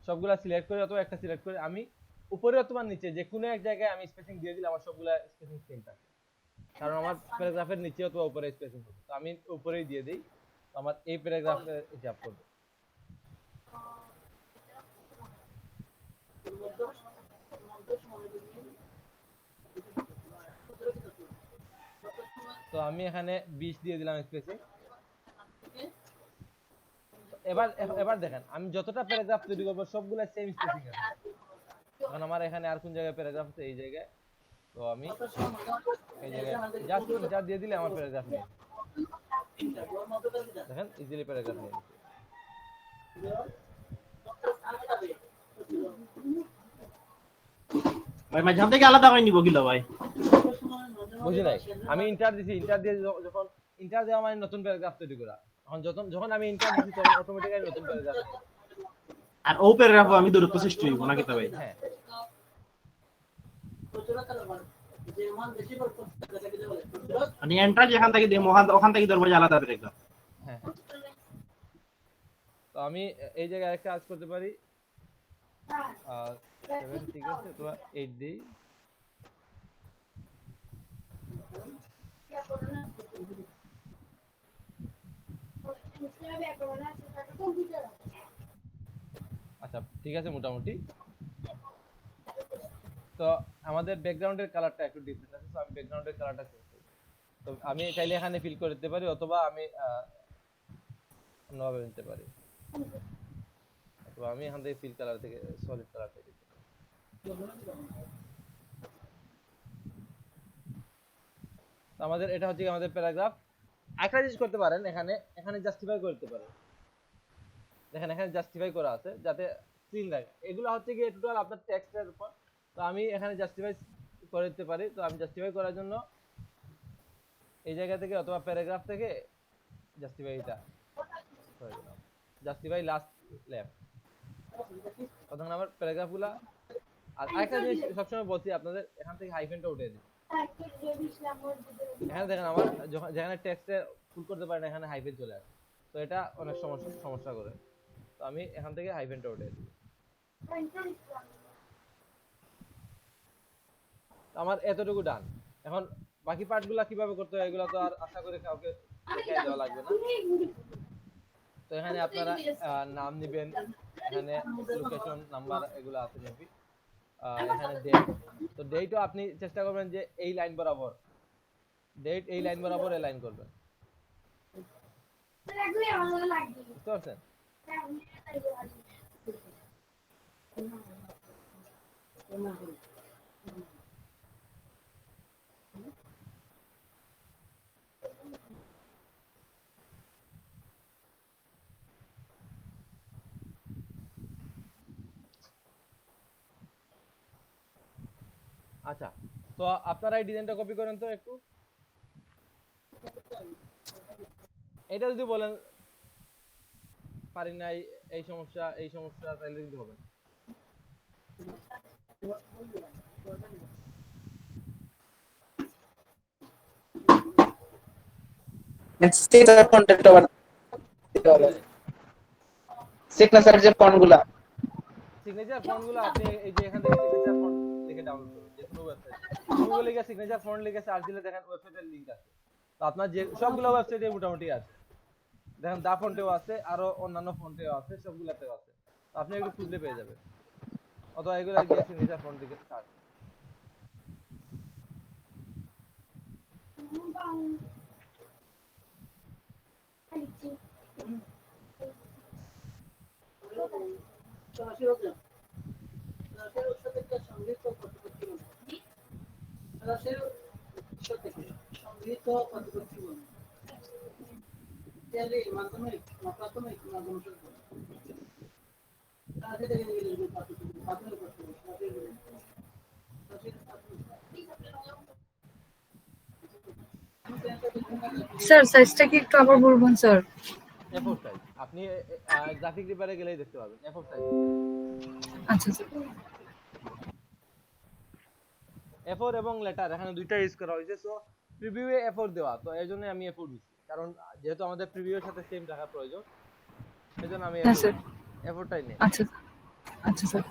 S1: সবগুলা সিলেক্ট করে অথবা একটা সিলেক্ট করে আমি উপরে অথবা নিচে যে কোনো এক জায়গায় আমি স্পেসিং দিয়ে দিলে আমার সবগুলা স্পেসিং সেম থাকে, কারণ আমার প্যারাগ্রাফের নিচে অথবা উপরে স্পেসিং হবে। তো আমি উপরেই দিয়ে দেই, তো আমার এই প্যারাগ্রাফে হিসাব করবে। তো আমি এখানে 20 দিয়ে দিলাম স্পেসিং। এবার এবার দেখেন আমি যতটা প্যারাগ্রাফ তৈরি করব সবগুলা সেম স্পেসিং আছে। এখন আমার এখানে আর কোন জায়গায় প্যারাগ্রাফ আছে, এই জায়গায়। তো আমি এই জায়গায় জাস্ট যা দিয়ে দিলে আমার প্যারাগ্রাফ নিয়ে দেখেন ইজিলি প্যারাগ্রাফ নিয়ে নিচ্ছে।
S2: ভাই মাঝখান থেকে আলাদা করে নিব কিলো ভাই।
S1: বুঝি নাই, আমি ইন্টার দিছি, ইন্টার দিয়ে যখন ইন্টার দেওয়া মানে নতুন প্যারাগ্রাফ তৈরি করা, তখন যখন আমি ইন্টার দিছি তখন অটোমেটিক্যালি নতুন প্যারাগ্রাফ।
S2: আর ও প্যারাগ্রাফ আমি দূরত্ব সৃষ্টি হইব নাকি তো ভাই?
S1: হ্যাঁ
S2: মানে এন্টার যেখান থেকে দিই ওখান থেকে ধরবো যে আলাদা প্যারাগ্রাফ।
S1: হ্যাঁ হ্যাঁ। তো আমি এই জায়গায় একটা কাজ করতে পারি, 7 ঠিক আছে, তো 8 দিই। আচ্ছা ঠিক আছে মোটামুটি। তো আমাদের ব্যাকগ্রাউন্ডের কালারটা একটু ডিফারেন্ট আছে, তো আমি ব্যাকগ্রাউন্ডের কালারটা চেঞ্জ করব। তো আমি চাইলে এখানে ফিল করে দিতে পারি, অথবা আমি অন্যভাবে নিতে পারি, অথবা আমি এখান থেকে ফিল কালার থেকে সলিড কালারটা দিতে পারি। তো আমাদের এটা হচ্ছে আমাদের প্যারাগ্রাফ। একটা জিনিস করতে পারেন, এখানে জাস্টিফাই করতে পারেন, দেখেন এখানে জাস্টিফাই করা আছে যাতে ক্লিন লাগে। এগুলো হচ্ছে কি টোটাল আপনার টেক্সটের উপর। তো আমি এখানে জাস্টিফাই করে দিতে পারি। তো আমি জাস্টিফাই করার জন্য এই জায়গা থেকে অথবা প্যারাগ্রাফ থেকে জাস্টিফাই এটা করে দিলাম, জাস্টিফাই লাস্ট লেফট। তখন আমার প্যারাগ্রাফগুলো। আর আরেকটা জিনিস সবসময় বলছি আপনাদের, এখান থেকে হাইফেনটা উঠে দিন। এখানে দেখেন আমার যেখানে টেক্সটে ফুল করতে পারেন এখানে হাইফেন চলে আসে, তো এটা অনেক সমস্যা করে। তো আমি এখান থেকে হাইফেনটা উঠে দিই। আমার এতটুকু ডান। এখন বাকি পার্টগুলো কিভাবে করতে হয় এগুলো তো আর আশা করে কাউকে দেখাই দেওয়া লাগবে না। তো এখানে আপনারা নাম নেবেন, এখানে লোকেশন নাম্বার এগুলো আছে মেবি, এখানে ডেট। তো ডেটও আপনি চেষ্টা করবেন যে এই লাইন বরাবর, ডেট এই লাইন বরাবর এলাইন করবেন, বুঝতে পারছেন? আচ্ছা, তো আপনারা এই ডিজাইনটা কপি করেন তো একটু। এটা যদি বলেন পারি নাই, এই সমস্যা তাহলে কিন্তু হবে না।
S4: সিগনেচার ফন্টটা সিগনেচার যে ফন্টগুলা
S1: সিগনেচার ফন্টগুলো আপনি এই যে এখান থেকে সিগনেচার ফন্ট লিখে ডাউনলোড করুন যে কোনো ওয়েবসাইট, গুগলে গিয়ে সিগনেচার ফন্ট লিখে সার্চ দিলে দেখেন ওয়েবসাইটের লিংক আছে। তো আপনার যে সবগুলো ওয়েবসাইটে মোটামুটি আছে, দেখেন দা ফন্টেও আছে, আরো অন্যান্য ফন্টেও আছে, সবগুলোতেও আছে। তো আপনি একটু খুঁজলে পেয়ে যাবেন, অথবা এগুলো গিয়ে সিগনেচার ফন্ট লিখে সার্চ।
S5: স্যার সাইজটা কি একটু আবার বলবেন স্যার?
S1: A4 সাইজ, আপনি গ্রাফিক রিপারে গেলেই দেখতে পাবেন A4 সাইজ।
S5: আচ্ছা স্যার।
S1: A4 এবং লেটার এখানে দুইটা ইউজ করা হয়েছে। সো প্রিভিউয়ে A4 দেওয়া, তো এই জন্য আমি A4 দিচ্ছি, কারণ যেহেতু আমাদের প্রিভিউয়ের সাথে সেম রাখা প্রয়োজন, সেজন্য আমি
S5: হ্যাঁ
S1: A4
S5: স্যার।
S1: A4টাই নেই।
S5: আচ্ছা আচ্ছা স্যার।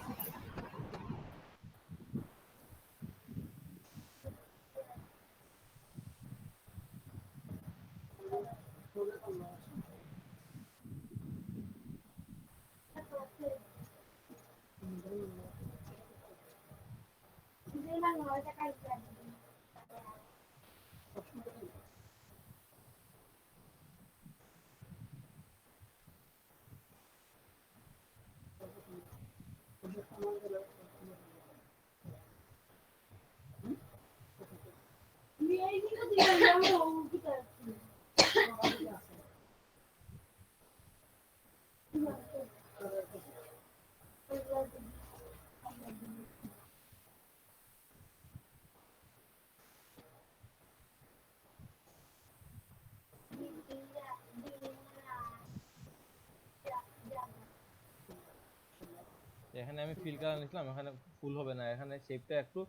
S1: এখানে আমি ফিল কালার নিছিলাম, এখানে ফুল হবে না, এখানে শেপটা একটু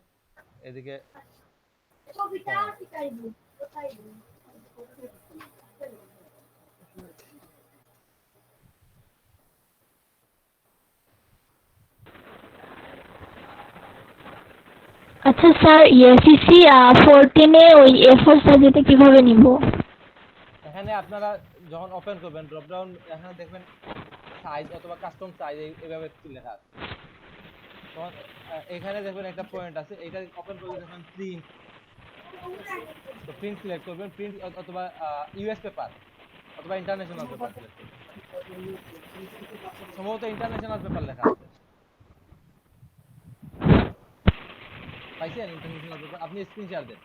S1: এদিকে
S6: আচ্ছা স্যার, এসিসি 14 ওই A4 সাইজেতে কিভাবে নিব?
S1: এখানে আপনারা যখন ওপেন করবেন ড্রপ ডাউন এখানে দেখবেন সাইজ অথবা কাস্টম সাইজ এইভাবে লেখা আছে। তখন এখানে দেখবেন একটা পয়েন্ট আছে, এটা ওপেন করলে দেখবেন প্রিন্ট, তো প্রিন্ট সিলেক্ট করবেন, প্রিন্ট অথবা ইউএস পেপার অথবা ইন্টারন্যাশনাল পেপার সিলেক্ট করবেন। সম্ভবত ইন্টারন্যাশনাল পেপার লেখা আছে, পাইছেন? ইন্টারন্যাশনাল পেপার আপনি স্ক্রিনশট দেন।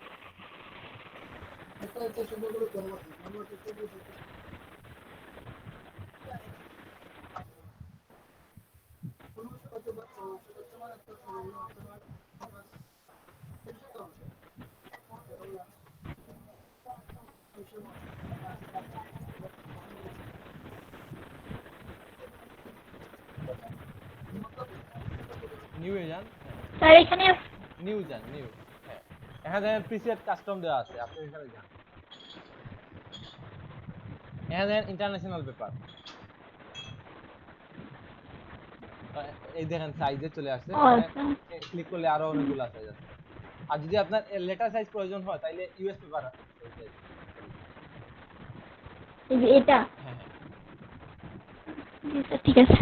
S1: নিউ এ যান,
S6: স্যার এখানে
S1: নিউ যান, নিউ। হ্যাঁ, এখানে দেখেন প্রিসেট কাস্টম দেওয়া আছে, আপনি এখানে যান। এখানে দেখেন ইন্টারন্যাশনাল পেপার, এই দেখেন সাইজে চলে আসছে।
S6: ও
S1: এখানে
S6: আচ্ছা,
S1: ক্লিক করলে আরো অনেকগুলো সাইজ আছে। আর যদি আপনার লেটার সাইজ প্রয়োজন হয় তাহলে ইউএস পেপার আছে এই যে,
S6: এই যে এটা।
S1: হ্যাঁ হ্যাঁ।
S6: জি স্যার, ঠিক আছে।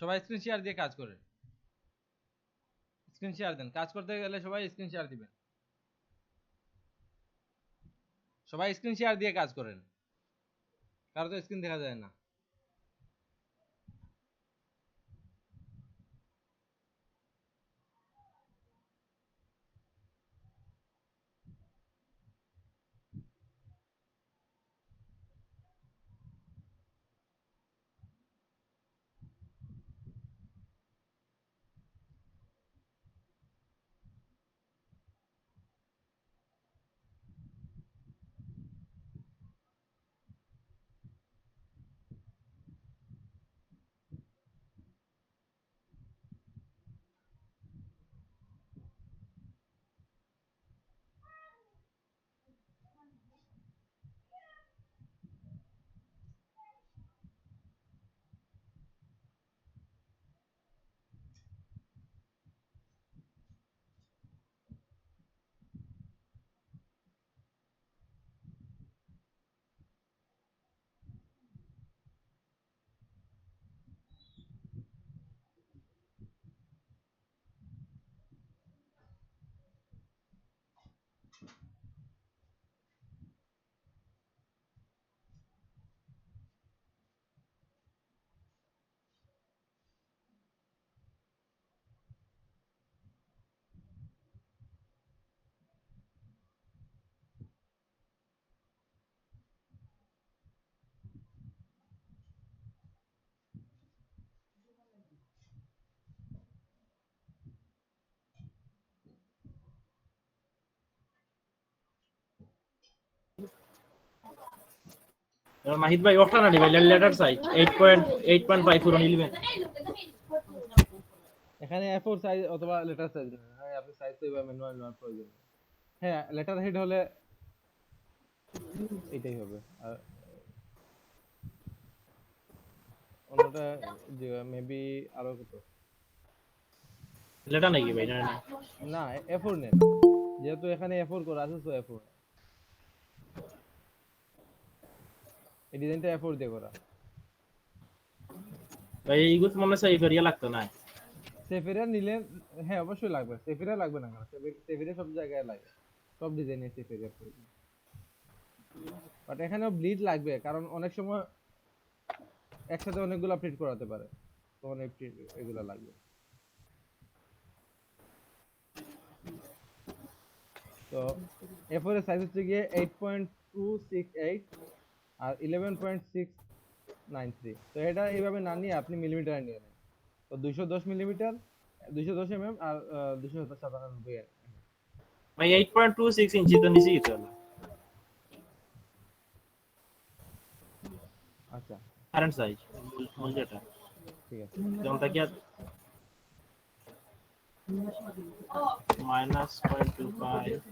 S1: সবাই স্ক্রিন শেয়ার দিয়ে কাজ করেন, স্ক্রিন শেয়ার দেন, কাজ করতে গেলে সবাই স্ক্রিন শেয়ার দিবেন, সবাই স্ক্রিন শেয়ার দিয়ে কাজ করেন, কারো তো স্ক্রিন দেখা যায় না।
S2: মাহিদ ভাই ওটা না ভাই লেটার সাইজ 8.5 নিলেন।
S1: এখানে A4 সাইজ অথবা লেটার সাইজ, হ্যাঁ আপনি সাইজ তো এইভাবে ম্যানুয়াল নেওয়ার প্রয়োজন নেই। হ্যাঁ লেটার হেড হলে এটাই হবে, আর অন্যটা যে মেবি আরো কত,
S2: লেটার নাকি ভাই? না না
S1: না A4 নেন, যেহেতু এখানে A4 করা আছে তো A4, এই ডিজাইনটা A4 দিয়ে করা।
S2: ভাই এইগুলো মনে হয় ইফারিয়া লাগতো না।
S1: সেফেরিয়া নিলে হ্যাঁ অবশ্যই লাগবে, সেফেরিয়া লাগবে না কেন, সেফেরিয়া সব জায়গায় লাগে, সব ডিজাইনে সেফেরিয়া প্রয়োজন। বাট এখানেও ব্লিড লাগবে, কারণ অনেক সময় একসাথে অনেকগুলো প্রিন্ট করাতে পারে, তো অনেক এগুলা লাগবে। তো A4 এর সাইজ হচ্ছে গিয়ে 8.268 আর 11.693। তো এটা এইভাবে না নিয়ে আপনি মিলিমিটারে নিয়ে নেন। তো 210 মিলিমিটার, 210 আর 297
S2: ভাই 8.26 ইঞ্চি তো নিচে গেছে না
S1: আচ্ছা
S2: কারেন্ট সাইজ যেটা
S1: ঠিক আছে।
S2: যেমন তাকি -0.25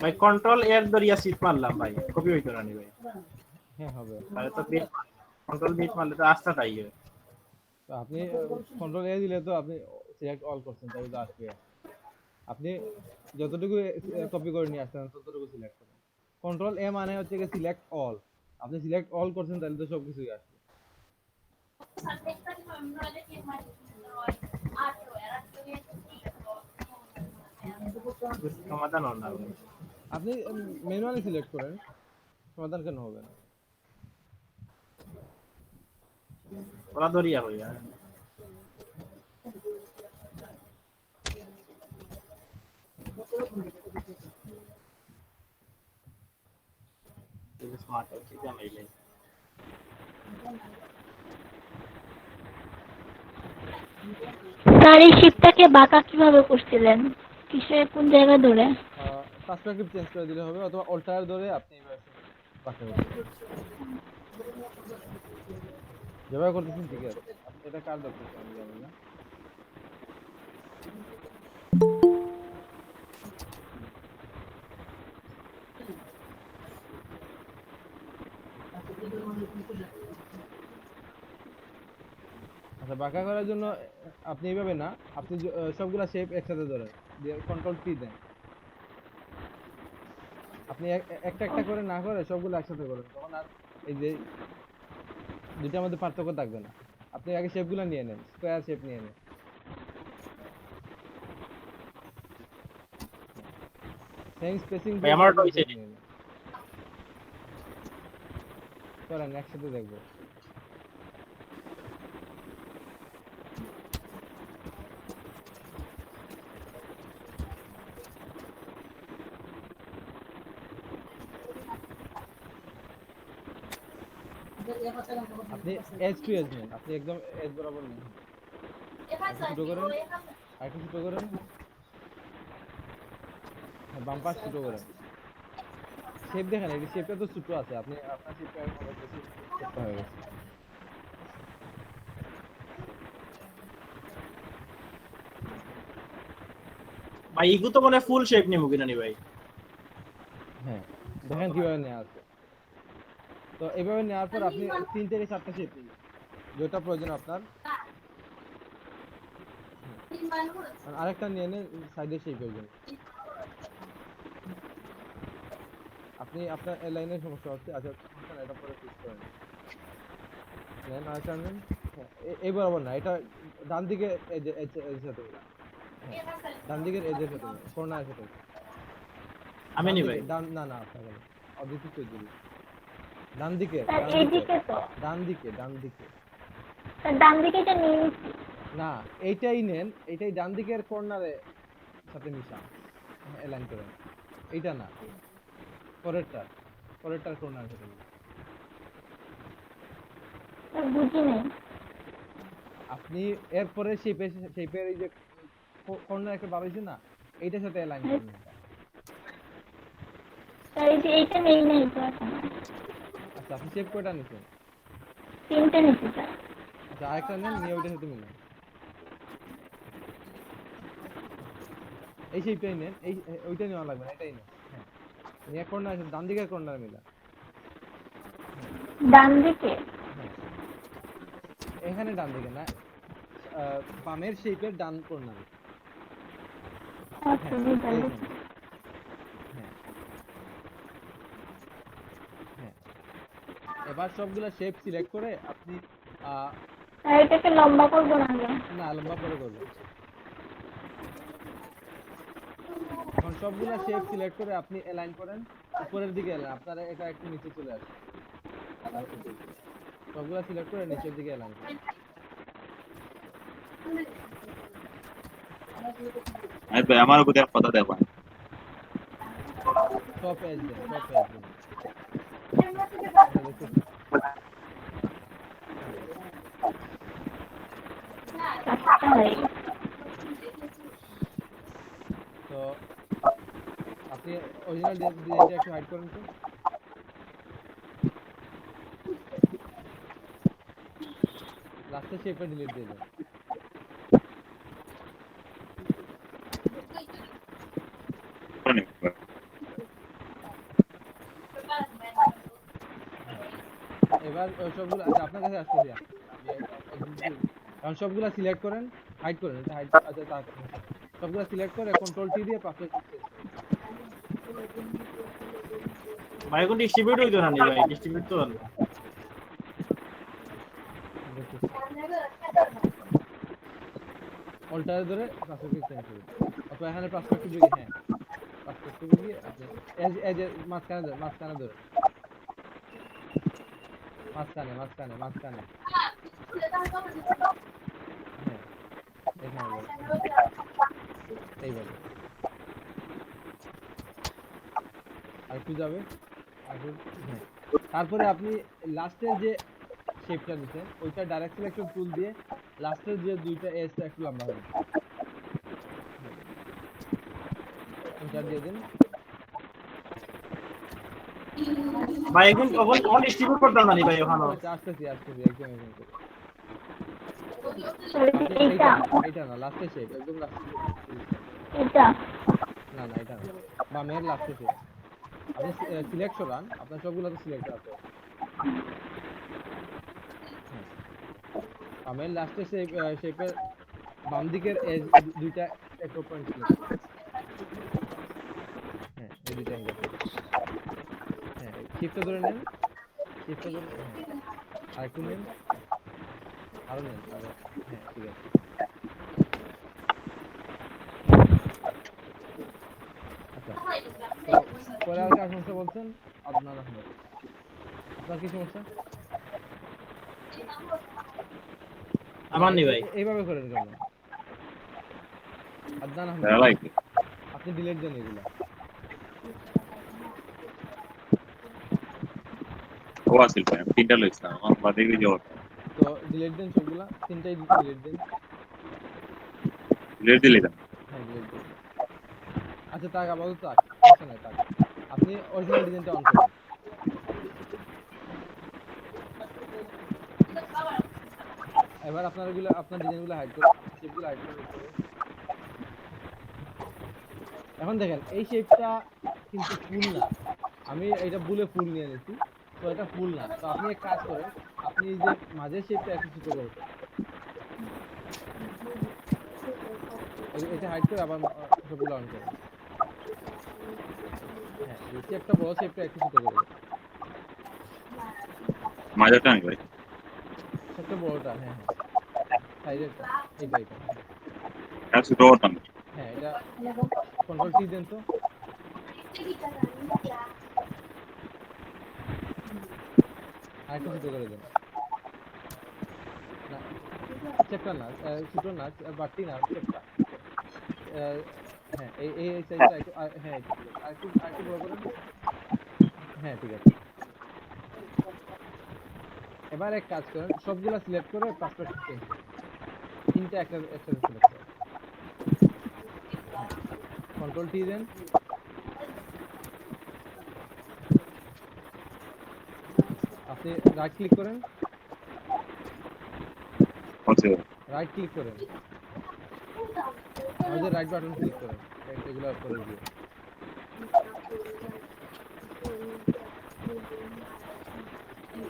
S2: ভাই কন্ট্রোল এর দরিয়া শিফট মারলাম ভাই, কপি হইতো না নি ভাই।
S1: হ্যাঁ হবে।
S2: তাহলে তো কন্ট্রোল বিট মারলে তো আস্তাটাই হয়।
S1: তো আপনি কন্ট্রোল এ দিলে তো আপনি সিলেক্ট অল করছেন, তাই তো আসবে। আপনি যতটুকু কপি করে নিয়ে আসছেন ততটুকু সিলেক্ট করেন। কন্ট্রোল এ মানে হচ্ছে কি সিলেক্ট অল, আপনি সিলেক্ট অল করছেন তাহলে তো সবকিছুই আসবে।
S2: সমাধান হল না ভাই।
S1: আপনি ম্যানুয়ালি সিলেক্ট করেন, সমাধান কেন হবে না?
S2: ওরা দরিয়া হই আর স্মার্ট আছে জানাইলে
S6: স্যার এই শিপটাকে বাঁকা কিভাবে করছিলেন? কিসে কোন জায়গা ধরে?
S1: পার্সপেক্টিভ চেঞ্জ করে দিলে হবে, অথবা অল্টার ধরে আপনি এইভাবে বাঁকা করতে পারেন। যেভাবে করতেছেন ঠিক আছে। আপনি এটা কার দেখতেছেন আমি জানি না। আচ্ছা, বাঁকা করার জন্য আপনি এইভাবে না, আপনি সবগুলা শেপ একসাথে ধরেন, দিয়ে কন্ট্রোল পি দেন। আপনি একটা একটা করে না করে সবগুলো একসাথে করেন, তখন আর এই যে দুইটার মধ্যে পার্থক্য থাকবে না। আপনি আগে শেপগুলো নিয়ে নেন, স্কোয়ার শেপ নিয়ে নেন। সেম স্পেসিং
S2: ভাই, আমার ওটা হইছে।
S1: করেন, একসাথে দেখবো। আপনি এজ টু এজ নেন, আপনি একদম এজ বরাবর নেন। ছোট করেন, আরেকটু ছোট করেন, বাম পাশ ছোট করেন। শেপ দেখেন, এই শেপটা তো ছোট আছে, আপনি আপনার শেপটা অনেক বেশি ছোট হয়ে গেছে।
S2: ভাই ইগু তো মনে ফুল শেপ নিমু কিনা নি ভাই?
S1: হ্যাঁ, দেখেন কিভাবে নেওয়া আছে। তো এইভাবে নেওয়ার পর আপনি 3 থেকে 4টা শেপ নিন, যেটা প্রয়োজন আপনার। আরেকটা নিয়ে নেন সাইডের শেপের জন্য। আপনি আপনার লাইনের সমস্যা হচ্ছে, আচ্ছা এটা পরে ফিক্স করেন। নেন আরেকটা নেন। হ্যাঁ, এই বরাবর না, এটা ডান দিকে এর সাথে মিলান। হ্যাঁ, ডান দিকের এজের সাথে মিলান, কর্নারের সাথে।
S2: আমি নি ভাই।
S1: ডান না না আপনাকে না, অদ্বিতীয় চৌধুরী। ডান দিকে,
S6: স্যার এইদিকে তো।
S1: ডান দিকে, ডান দিকে।
S6: স্যার ডান দিকে এটা নিয়ে নিচ্ছি।
S1: না, এইটাই নেন, এইটাই ডান দিকের কর্নারে সাথে মিশান, অ্যালাইন করেন। এইটা না, পরেরটার কর্নারের সাথে মিশান।
S6: স্যার বুঝি নাই।
S1: আপনি এরপরে শেপের এই যে কর্নার একটা বার হইছে না, এইটার সাথে অ্যালাইন করেন এটা।
S6: স্যার এই যে এইটা নেই নাই তো এখন।
S1: আচ্ছা, আপনি শেপ কয়টা নিছেন?
S6: 3টে নিচ্ছি স্যার।
S1: আচ্ছা, আরেকটা নেন, নিয়ে ওইটার সাথে মিলান। এই শেপটাই নেন, ওইটা নেওয়া লাগবে না, এটাই নেন। হ্যাঁ, নিয়ে কর্নার ডান দিকের কর্নার মিলান।
S6: ডান দিকে।
S1: হ্যাঁ, এখানে ডান দিকে না, বামের শেপের ডান কর্নারে।
S6: আচ্ছা বুঝতে
S1: এইখানে।
S6: পারছি।
S1: হ্যাঁ, হ্যাঁ। এবার সবগুলা শেপ সিলেক্ট করে আপনি
S6: স্যার এটাকে লম্বা করবো না আগে?
S1: না, লম্বা করে করবেন। এখন সবগুলা শেপ সিলেক্ট করে আপনি অ্যালাইন করেন, উপরের দিকে অ্যালাইন, আপনার এটা একটু নিচে চলে আসে। সবগুলা সিলেক্ট করে নিচের দিকে অ্যালাইন করেন।
S3: ভাই আমার উপর কথা দেখবেন।
S1: Top age then, top age then.
S6: আচ্ছা হয়ে গেছে।
S1: তো আপনি অরিজিনাল ডিজাইনটা একটু হাইড করেন তো। লাস্টের শেপটা ডিলিট দিয়ে দেন। এবার সবগুলো, আচ্ছা আপনার কাছে আসতেছি আমি। কারণ সবগুলা সিলেক্ট করেন, হাইড করেন, এটা হাইড। আচ্ছা, সবগুলা সিলেক্ট করে কন্ট্রোল টি দিয়ে পাশে
S2: ভাই এখন ডিস্ট্রিবিউট হইতো না নি ভাই, ডিস্ট্রিবিউট তো হলো।
S1: দেখতেছি। অল্টারে ধরে পার্সপেক্টিভ চেঞ্জ করুন, অথবা এখানে পার্সপেক্টিভ দিকে, হ্যাঁ পার্সপেক্টিভে গিয়ে আপনি এই যে মাঝখানে ধরে, মাঝখানে ধরে, মাঝখানে হ্যাঁ এখানে ধরে, এইভাবে আর একটু যাবে আর একটু, হ্যাঁ তারপরে আপনি লাস্টের যে শেপটা দিচ্ছেন ওইটা ডাইরেক্ট সিলেকশন টুল দিয়ে লাস্টের যে দুইটা এজটা একটু লম্বা হবে, এন্টার দিয়ে দিন।
S2: ভাই এখন কখন ডিস্ট্রিবিউট করতে পারি ভাই ওখানে?
S1: আচ্ছা আসতেছি একদম করে।
S6: স্যার
S1: এইটা
S6: এটা
S1: এইটা না, লাস্টের শেপ, একদম লাস্টের
S6: এটা
S1: না এটা না, বামের লাস্টের শেপ আপনি সিলেক্ট করান, আপনার সবগুলো তো সিলেক্ট আছে, বামের লাস্টের শেপের বাম দিকের এজ দুইটা একটা পয়েন্ট সিলেক্ট, হ্যাঁ এই দুইটা অ্যাঙ্গেল, হ্যাঁ শিফটটা ধরে নেন, শিফটটা ধরে, হ্যাঁ আর একটু নেন, আরো নেন, আরো, হ্যাঁ ঠিক আছে। আচ্ছা তো পরে আর কার সমস্যা বলছেন? আদনান আহমেদ, আপনার কি সমস্যা?
S2: আমার নি ভাই।
S1: এইভাবে করেন কেন? আদনান আহমেদ
S3: লাইক
S1: আপনি ডিলিট দেন এগুলা,
S3: ও আসিল ভাই আমি তিনটা লইছিলাম আমার বাদে গিয়ে যাওয়ার
S1: তো ডিলিট দেন সবগুলা, তিনটাই ডিলিট দেন,
S3: লেট দিলে দাম
S1: হ্যাঁ ডিলিট দেন। আচ্ছা তাক আপাতত তাক, সমস্যা নাই তাক, আপনি অরিজিনাল ডিজাইনটা অন করুন। এবার আপনার এগুলো, আপনার ডিজাইনগুলো হাইড করুন, শেপগুলো হাইড করুন উপরে। এখন দেখেন এই শেপটা কিন্তু ফুল না, আমি এটা ভুলে ফুল নিয়ে নিয়েছি, তো এটা ফুল না, তো আপনি এক কাজ করেন, আপনি এই যে মাঝের শেপটা একটু ছোট করে দেন। এটা হাইড করে আবার সবগুলো অন করেন, হ্যাঁ এই শেপটা বড়, শেপটা একটু ছোট করে দেন,
S3: মাঝারটা আমি ভাই
S1: শেপটা বড়টা, হ্যাঁ সাইডেরটা, এইটা
S3: আর ছোট ওটা
S1: হ্যাঁ এটা কন্ট্রোল টি দেন তো, আর একটু ছোট করে দেন, না শেপটা না, ছোট না, বাড়তি না, শেপটা, হ্যাঁ এই সাইজটা একটু, হ্যাঁ আরেকটু বড় করেন, হ্যাঁ ঠিক আছে। এবার এক কাজ করেন, সবগুলা সিলেক্ট করে পার্সপেক্টিভ চেঞ্জ করুন, তিনটা একসাথে সিলেক্ট করেন, কন্ট্রোল টি দেন, আপনি রাইট ক্লিক করেন,
S3: হচ্ছে
S1: রাইট ক্লিক করেন, আমাদের রাইট বাটন ক্লিক করেন, এগুলো করে দিয়ে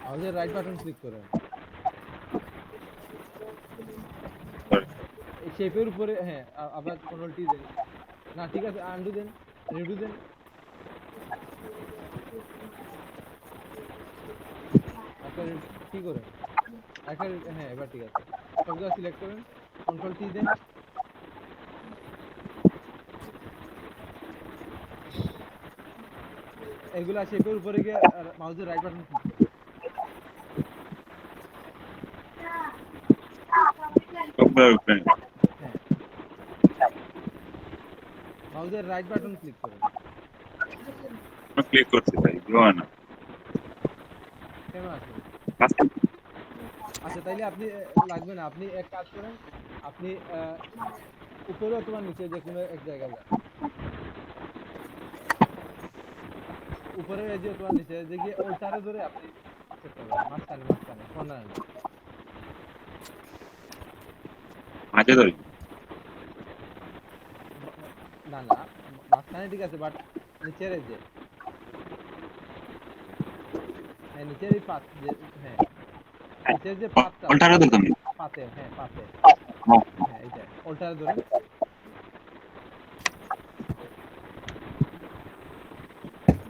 S1: আমাদের রাইট বাটন ক্লিক করেন, এই শেপের উপরে, হ্যাঁ আবার কন্ট্রোল টি দেন, না ঠিক আছে আনডু দেন, রিডু দেন, একটা কি করেন একটা, হ্যাঁ এবার ঠিক আছে, সবগুলো সিলেক্ট করেন, কন্ট্রোল টি দেন, এগুলা শেপের উপরে গিয়ে মাউসের রাইট বাটন ক্লিক করেন,
S3: সবগুলোর উপরে
S1: হ্যাঁ মাউসের রাইট বাটন ক্লিক করেন,
S3: ক্লিক করছি ভাই জোয়া না
S1: কেন আছে?
S3: আস্তে
S1: আচ্ছা তাইলে আপনি লাগবে না, আপনি এক কাজ করেন, আপনি উপরে অথবা নিচে যে কোনো এক জায়গায় যান, উপরে এই যে অথবা নিচে যে গিয়ে ওইটারে ধরে আপনি চেক করবেন, মাঝখানে কর্নারে না,
S3: মাঝে ধরি
S1: না মাঝখানে ঠিক আছে, বাট নিচের এই যে, হ্যাঁ নিচের এই পাত যে, হ্যাঁ নিচের যে পাতটা,
S3: অল্টারে ধরতাম
S1: পাতে, হ্যাঁ পাতে,
S3: হ্যাঁ
S1: হ্যাঁ এইটা ওল্টারে ধরেন,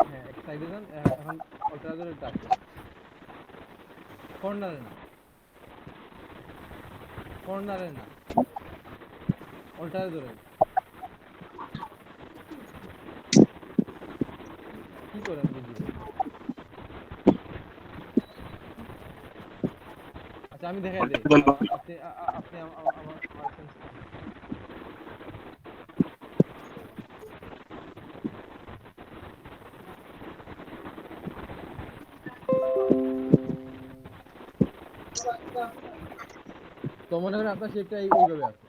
S1: হ্যাঁ এক সাইডে যান, এখন ওল্টারে ধরে টাচ কর্নারে না, অল্টারে ধরেন। কি করেন বুঝি না। আচ্ছা আমি দেখাই দেই। আপনি আপনি আমার সেন্স করেন। তো মনে করেন আপনার শেপটা এইভাবে আছে।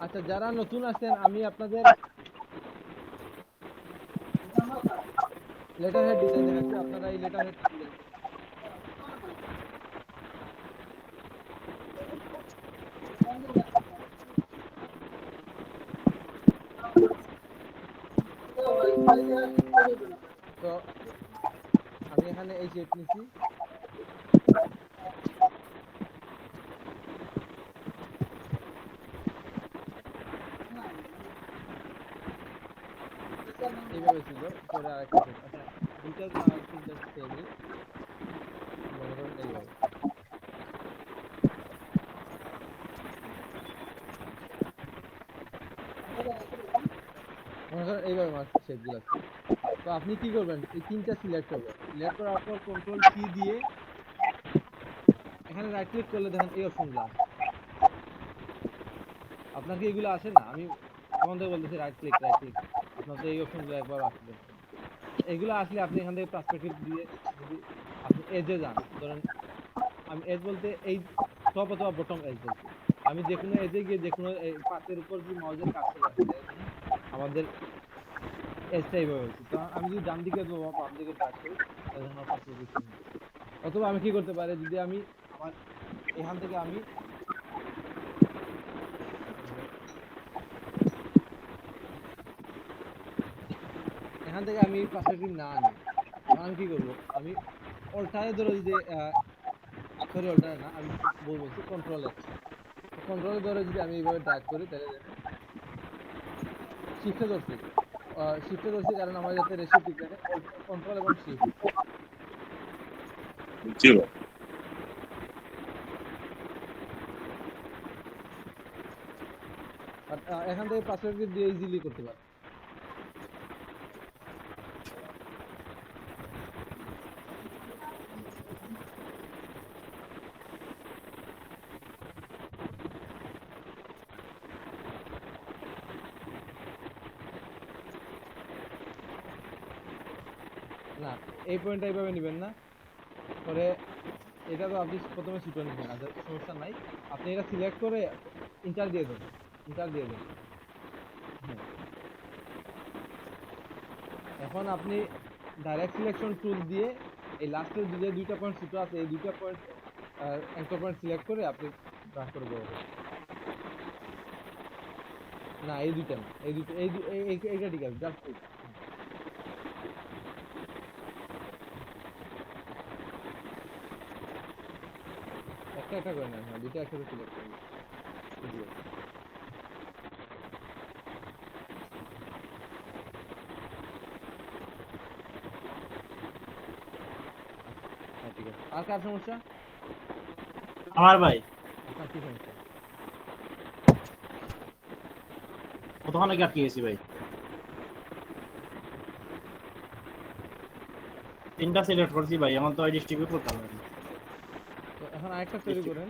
S1: আচ্ছা যারা নতুন আছেন আমি আপনাদের লেটার হেড ডিজাইন দেখাচ্ছি, আপনারা এই লেটার হেড ডিজাইন করুন। তো আমি এখানে এই শেপ নিছি। এইভাবে ছিল, পরে আরেকটা শেপ। আচ্ছা দুইটা তিনটা সেমই, মনে করেন এইভাবে। মনে করেন এইভাবে আমার শেপ গুলো আছে। তো আপনি কি করবেন, এই তিনটা সিলেক্ট করবেন, সিলেক্ট করার পর কন্ট্রোল কি দিয়ে এখানে রাইট ক্লিক করলে দেখেন এই অপশনগুলো আসে। আপনার কি এগুলো আসে না? আমি তখন থেকে বলতেছি রাইট ক্লিক আপনার তো এই অপশনগুলো একবার আসবে। এগুলো আসলে আপনি এখান থেকে পার্সপেক্টিভ দিয়ে যদি আপনি এজে যান, ধরেন আমি এজ বলতে এই টপ অথবা বটম এজ বলছি, আমি যে কোনো এজে গিয়ে যে কোনো পাতের উপর যদি মাউসের কার্সর রাখি দেখেন আমাদের এজটা এইভাবে হচ্ছে। তো আমি যদি ডান দিকে বা বাম দিকে ড্র্যাগ করি তাহলে আমার পার্সপেক্টিভ চেঞ্জ হবে। অথবা আমি কি করতে পারি, যদি আমি আমার এখান থেকে আমি পার্সপেক্টিভ না আনি, তখন আমি কি করবো, আমি অল্টারে ধরে যদি সরি অল্টারে না, আমি বলছি কন্ট্রোলে ধরে যদি আমি এইভাবে ড্র্যাগ করি তাহলে দেখেন শিফটে ধরছি কারণ আমার যাতে রেশিও ঠিক থাকে, কন্ট্রোল এবং শিফট।
S3: জি ভাই।
S1: আর এখান থেকে পার্সপেক্টিভ দিয়ে ইজিলি করতে পারে। না এই পয়েন্টটা এইভাবে নেবেন না, পরে এটা তো আপনি প্রথমে ছুটো নেবেন, আচ্ছা সমস্যা নাই, আপনি এটা সিলেক্ট করে ইন্টার দিয়ে দেন, হ্যাঁ। এখন আপনি ডাইরেক্ট সিলেকশন টুল দিয়ে এই লাস্টের যে দুইটা পয়েন্ট ছুটো আছে এই দুইটা পয়েন্ট অ্যাঙ্কর পয়েন্ট সিলেক্ট করে আপনি ড্র্যাগ করে বড় করুন। না এই দুইটা না, এই দুটো এইটা ঠিক আছে, জাস্ট একটা করে নেন, হ্যাঁ দুইটা একসাথে সিলেক্ট করুন। হ্যাঁ ঠিক আছে। আর কার সমস্যা?
S2: আমার ভাই
S1: আপনার কি সমস্যা?
S2: কতক্ষণ আগে আটকে গেছি ভাই, তিনটা সিলেক্ট করছি ভাই, এখন তো ডিস্ট্রিবিউট করতে হবে।
S1: তো এখন আরেকটা তৈরি করেন,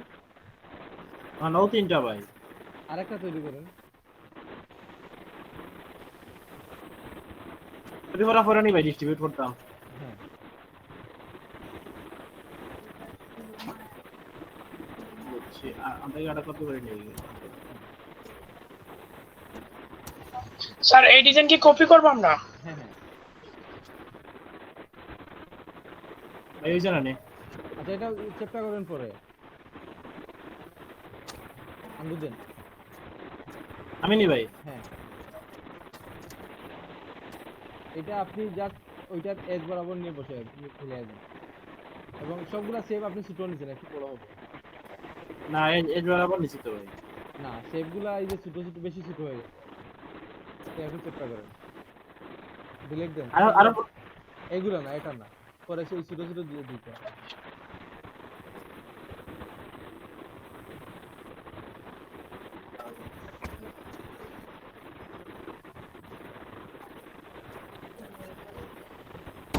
S2: নও তিনটা ভাই,
S1: আরেকটা তৈরি করেন।
S2: যদি ওরা পরে নি ভাই ডিস্ট্রিবিউট করতাম।
S1: হ্যাঁ
S2: বুঝছি, আমাকে এটা কত করে নিয়ে গেছে
S7: স্যার এই ডিজাইন কি কপি করব আমরা?
S1: হ্যাঁ হ্যাঁ
S2: এই জানা নেই।
S1: আচ্ছা এটা চেষ্টা করবেন পরে বুঝলেন।
S2: আমি নি ভাই,
S1: হ্যাঁ এটা আপনি জাস্ট ওইটার এজ বরাবর নিয়ে বসে ফেলে আসবেন এবং সবগুলা সেভ আপনি ছোট নিচ্ছেন, একটু বড় হবে
S2: না এই বরাবর নিছি তো ভাই।
S1: না, সেভগুলা এই যে ছোট বেশি ছোট হয়ে গেছে, তো একটু চেষ্টা করেন ডিলিট দেন।
S2: আর
S1: এইগুলো না, এটা না, পরে সেই ছোট দিয়ে দিতে।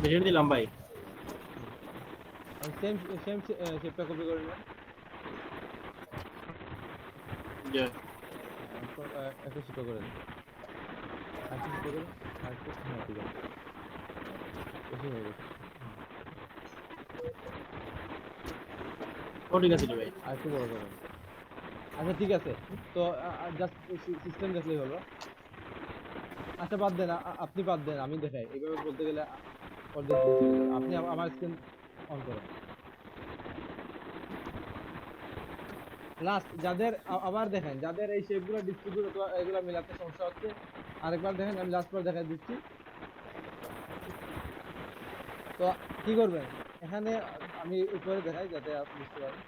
S2: বেশি দিলাম ভাই।
S1: আমি সেম শেপটা কপি করে নিলাম।
S2: যে
S1: একটু ছোট করে দিন, একটু ছোট করে, একটু, হ্যাঁ ঠিক আছে, বেশি হয়ে গেছে।
S2: ও ঠিক আছে রে ভাই।
S1: আর একটু বড় করেন। আচ্ছা ঠিক আছে, তো জাস্ট সিস্টেম দেখলেই হলো। আচ্ছা বাদ দেন, আপনি বাদ দেন, আমি দেখাই। এইভাবে বলতে গেলে অর্ধেক ভুল চলে যাবে। আপনি আমার স্ক্রিন অন করেন। লাস্ট যাদের আবার দেখেন, যাদের এই শেপগুলো ডিস্ট্রিবিউট অথবা এগুলো মিলাতে সমস্যা হচ্ছে, আরেকবার দেখেন, আমি লাস্ট বার দেখাই দিচ্ছি। তো কি করবেন, এখানে আমি উপরে দেখাই যাতে আপনি বুঝতে পারেন।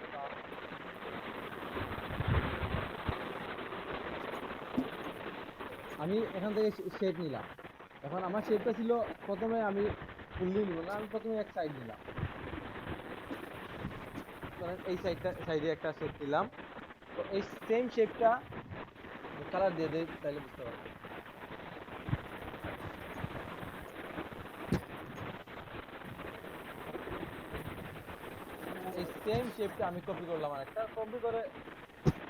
S1: আমি এখান থেকে শেপ নিলাম। এখন আমার শেপটা ছিল, প্রথমে আমি ফুললি নিব না, আমি প্রথমে এক সাইড নিলাম। ধরেন এই সাইডে একটা শেপ নিলাম। তো এই সেম শেপটা কালার দিয়ে দেই, তাহলে বুঝতে পারবেন। এই সেম শেপটা আমি কপি করলাম, আরেকটা কপি করে,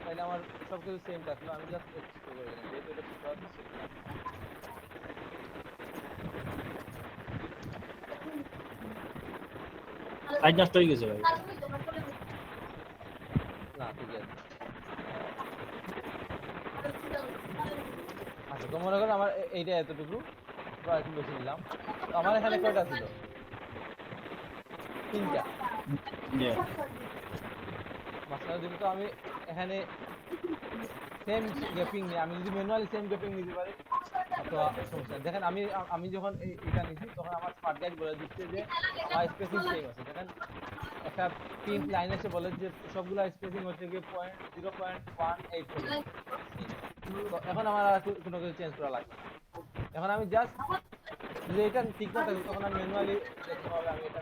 S1: তাহলে আমার সবকিছু সেম থাকলো। আমি জাস্ট ছোট করে দিলাম, যেহেতু এটা ছোট আছে সেটা।
S2: সাইজ নষ্ট হয়ে গেছে ভাই।
S1: না ঠিক আছে। আচ্ছা, তো মনে করেন আমার এইটা এতটুকু, বা একটু বেশি নিলাম। তো আমার এখানে কয়টা ছিল? 3টা।
S2: যে
S1: মাঝখানে দিন। তো আমি এখানে সেম গ্যাপিং নিয়ে, আমি যদি ম্যানুয়ালি সেম গ্যাপিং নিতে পারি অথবা সমস্যা নেই। দেখেন আমি যখন এটা নিচ্ছি, তখন আমার স্মার্ট গাইড বলে দিচ্ছে যে আমার স্পেসিং সেম আছে। দেখেন একটা প্রিন্ট লাইন এসে বলে যে সবগুলা স্পেসিং হচ্ছে গিয়ে 0.18 পর্যন্ত। তো এখন আমার আর কোনো কিছু চেঞ্জ করা লাগবে না। এখন আমি জাস্ট যদি এটা ঠিক না থাকে, তখন আমি ম্যানুয়ালি দেখতে হবে আমি এটা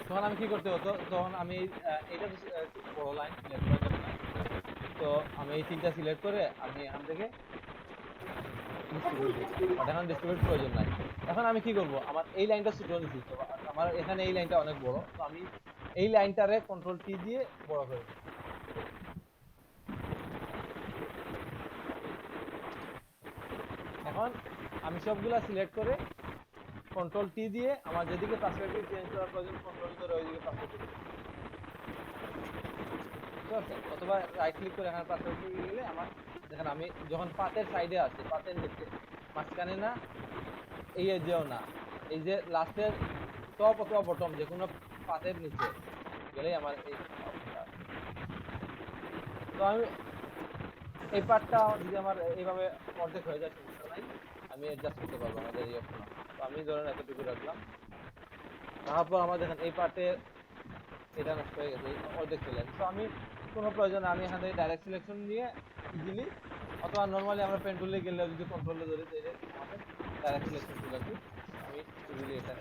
S1: তখন আমি কি করতে হতো, তখন আমি এটা বড় লাইন সিলেক্ট করা যাবে না। তো আমি এই 3টা সিলেক্ট করে আমি এখান থেকে ডিস্ট্রিবিউট দিই, বাট এখন ডিস্ট্রিবিউট প্রয়োজন নাই। এখন আমি কি করব, আমার এই লাইনটা ছোট নিচ্ছি, তো আমার এখানে এই লাইনটা অনেক বড়, তো আমি এই লাইনটারে কন্ট্রোল টি দিয়ে বড় করে দিই। এখন আমি সবগুলা সিলেক্ট করে কন্ট্রোল টি দিয়ে আমার যেদিকে পার্সপেক্টিভ চেঞ্জ করার প্রয়োজন, কন্ট্রোল করে ওইদিকে পার্সপেক্টিভ, ঠিক আছে? অথবা রাইট ক্লিক করে এখানে পার্সপেক্টিভ গেলে আমার, দেখেন আমি যখন পাতের সাইডে আছে, পাতের নিচে, মাঝখানে না, এই এজেও না, এই যে লাস্টের টপ অথবা বটম যে কোনো পাতের নিচে গেলেই আমার এই অপশনটা। তো আমি এই পার্টটা যদি আমার এইভাবে অর্ধেক হয়ে যায়, সমস্যা নাই, আমি অ্যাডজাস্ট করতে পারবো আমাদের এই অপশন। তো আমি ধরেন এতটুকু রাখলাম, তারপর আমার দেখেন এই পার্টে এটা নষ্ট হয়ে গেছে, অর্ধেক চলে আসছে। তো আমি কোনো প্রয়োজন, আমি এখান থেকে ডাইরেক্ট সিলেকশন নিয়ে ইজিলি, অথবা নর্মালি আমরা পেন টুলে গেলে যদি কন্ট্রোলে ধরে, তাহলে আমাদের ডাইরেক্ট সিলেকশন চলে আসবে। আমি ইজিলি এটা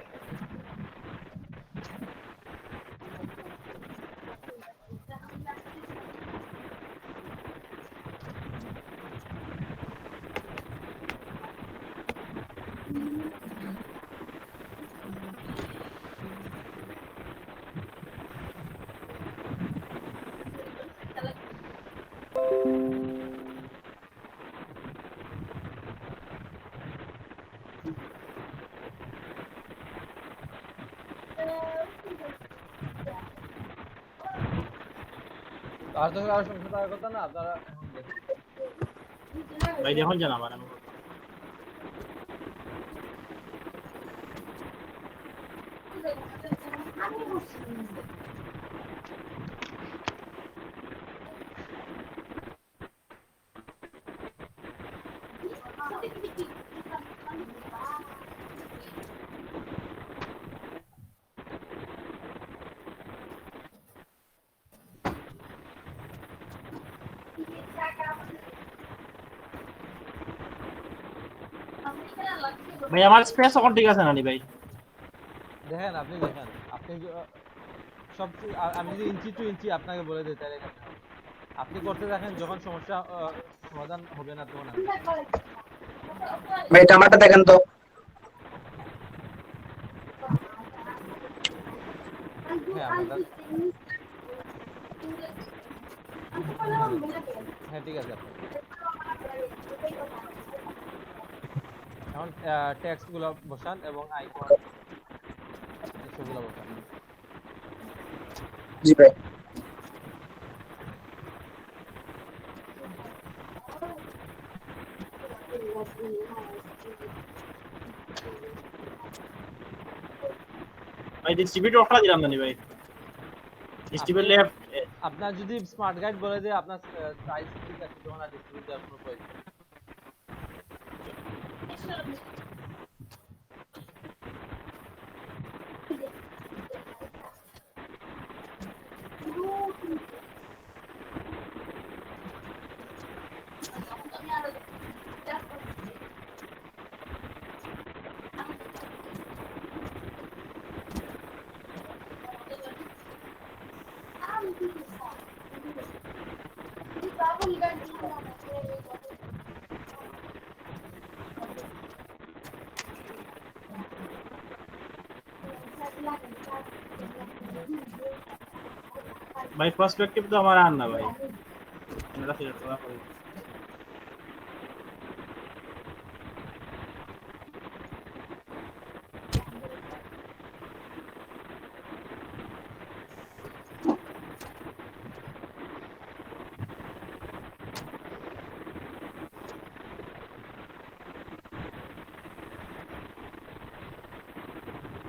S1: আর তো আর সমস্যা থাকার কথা না, আপনারা এখন দেখুন।
S2: ভাই যখন জানা আমার ভাই আমার স্পেস এখন ঠিক আছে নানি ভাই?
S1: দেখেন, আপনি দেখেন, আপনি সব আমি যদি ইঞ্চি টু ইঞ্চি আপনাকে বলে দিই, তাহলে কেমন হবে? আপনি করতে দেখেন, যখন সমস্যা সমাধান হবে না, তখন আমি
S4: ভাই এটা আমারটা দেখেন তো।
S1: হ্যাঁ আপনারটা হ্যাঁ ঠিক আছে আপনার এখন টেক্সট গুলো বসান এবং আইকন সবগুলো বসান
S4: জি ভাই।
S2: ভাই ডিস্ট্রিবিউট অফটা দিলাম না ভাই, ডিস্ট্রিবিউট লেফট।
S1: আপনার যদি স্মার্ট গাইড বলে যে আপনার সাইজ ঠিক আছে তখন আর ডিস্ট্রিবিউট দেওয়ার কোনো প্রয়োজন নেই।
S2: ভাই পার্সপেক্টিভ তো আমার আর না ভাই, এটা সিলেক্ট করা পড়ে।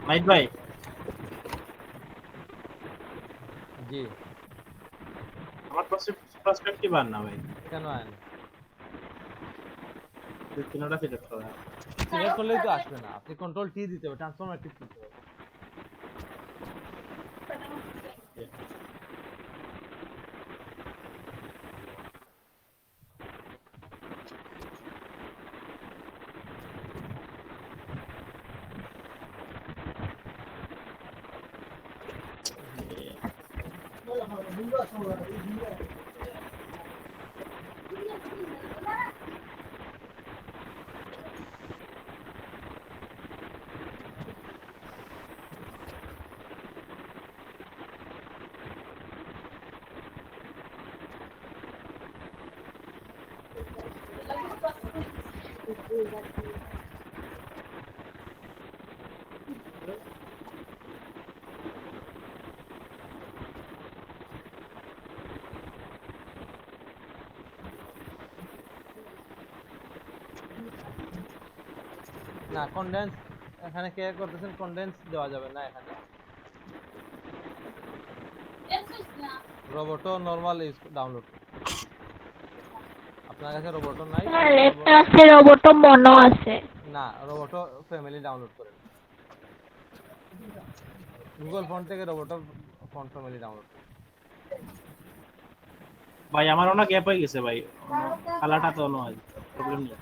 S2: মাইক ভাই
S1: জি
S2: আমার পার্সপেক্টিভ আর না ভাই,
S1: কেন আয় না
S2: তিনটা সিলেক্ট করা।
S1: সিলেক্ট করলেই তো আসবে না, আপনি কন্ট্রোল টি দিতে হবে, ট্রান্সফর্মার টিপ করতে হবে। না কনডেন্স এখানে কে করতেছেন, কনডেন্স দেওয়া যাবে না এখানে। রোবটো নরমাল ইউজ ডাউনলোড, আপনার কাছে রোবটো নাই?
S6: লেফট আছে রোবট মনো আছে।
S1: না রোবটো ফ্যামিলি ডাউনলোড করেন, গুগল ফোন থেকে রোবটো ফোন ফ্যামিলি ডাউনলোড করেন।
S2: ভাই আমার অনেক গ্যাপ হয়ে গেছে ভাই, কালারটা তো নয়, প্রবলেম নেই।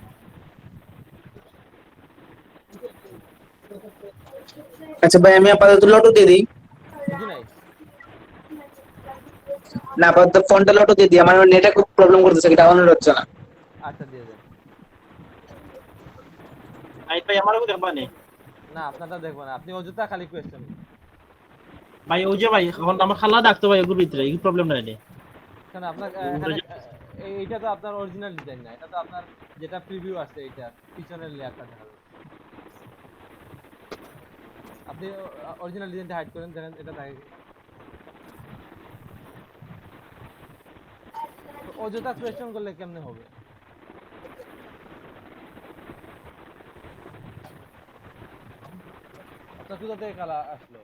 S4: আচ্ছা ভাই আমি আপাতত লটো দিয়ে দিই।
S1: বুঝি নাই
S4: না আপাতত ফোনটা লটো দিয়ে দিই, আমার নেটে খুব প্রবলেম করতেছে, ডাউনলোড হচ্ছে না।
S1: আচ্ছা দিয়ে দেন।
S2: মাইক ভাই আমারও দেখবা নেই
S1: না আপনারটা দেখবো না, আপনি অযথা খালি কোয়েশ্চেন।
S2: ভাই, ওই যে ভাই এখন আমার খালা ডাকতো ভাই, ওগুলোর ভিতরে এই প্রবলেম নাই নি।
S1: কারণ আপনার এখানে এইটা তো আপনার অরিজিনাল ডিজাইন না, এটা তো আপনার যেটা প্রিভিউ আছে এইটা পিছনের লেয়ারটা দেখা যাবে। আপনি অরিজিনাল ডিজাইনটা হাইড করেন, দেখেন এটা থাকে কি। তো অযথা কোয়েশ্চেন করলে কেমনে হবে? আপনার কোথা থেকে কালা আসলো?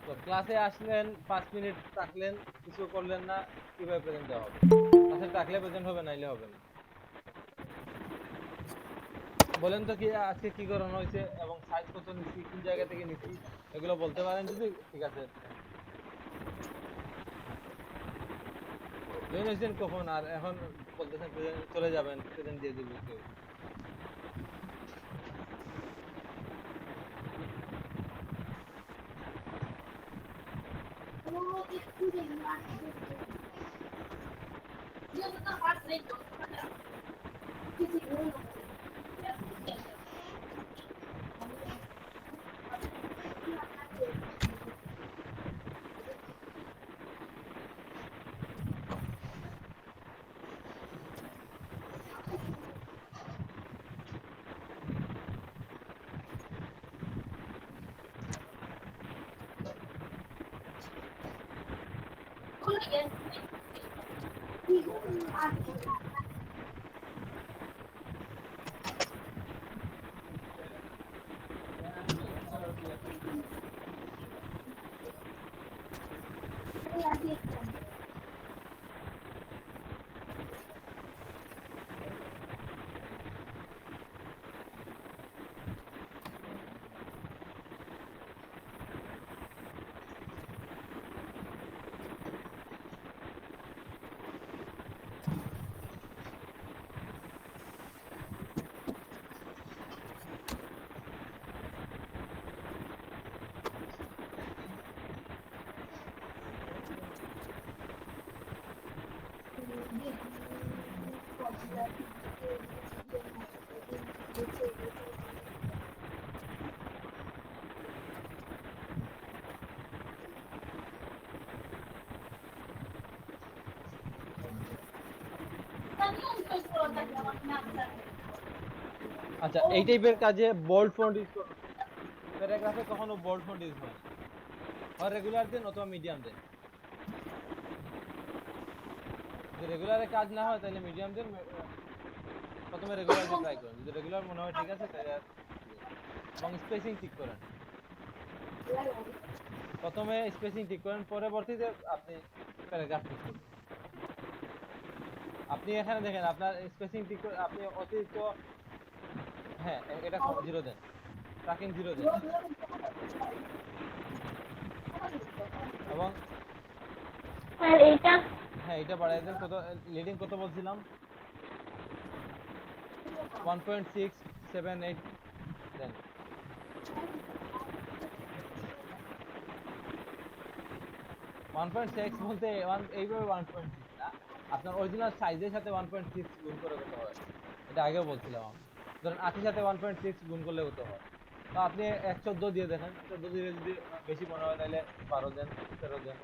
S1: তো ক্লাসে আসলেন 5 মিনিট থাকলেন, কিছু করলেন না, কিভাবে প্রেজেন্ট দেওয়া হবে? ক্লাসে থাকলে প্রেজেন্ট হবে, নাইলে হবে না। বলেন তো কি আজকে কি করানো হয়েছে এবং সাইজ কত নিছি, কোন জায়গা থেকে নিছি, এগুলো বলতে পারেন যদি ঠিক আছে। জয়েন হয়েছেন কখন আর এখন বলতেছেন প্রেজেন্ট চলে যাবেন, প্রেজেন্ট দিয়ে দিব কেউ। আচ্ছা, এই টাইপের কাজে বোল্ড ফন্ট ইউজ করুন। প্যারাগ্রাফে কখনো বোল্ড ফন্ট ইউজ হয় আর রেগুলার দেন অথবা মিডিয়াম দেন। যদি রেগুলারে কাজ না হয় তাহলে মিডিয়াম দেন, প্রথমে রেগুলার দিয়ে ট্রাই করুন। যদি রেগুলার মনে হয় ঠিক আছে তাহলে এবং স্পেসিং ঠিক করেন। প্রথমে স্পেসিং ঠিক করেন, পরবর্তীতে আপনি প্যারাগ্রাফ ঠিক করুন। আপনি এখানে দেখেন আপনার স্পেসিং ঠিক করে আপনি অতিরিক্ত, হ্যাঁ এটা জিরো দেন, ট্র্যাকিং জিরো দেন এবং
S6: আর এটা
S1: হ্যাঁ এটা বাড়াই দেন। কত লিডিং কত বলছিলাম? 1.678 দেন। ওয়ান পয়েন্ট সিক্স বলতে এইভাবে 1.6 না, আপনার অরিজিনাল সাইজের সাথে 1.6 গুণ করে কত হয়, এটা আগেও বলছিলাম আমি। ধরেন 80 সাথে 1.6 গুণ করলে কত হয়, তো আপনি 114 দিয়ে দেখেন। 14 দিয়ে যদি বেশি মনে হয় তাহলে 12 দেন, 13 দেন।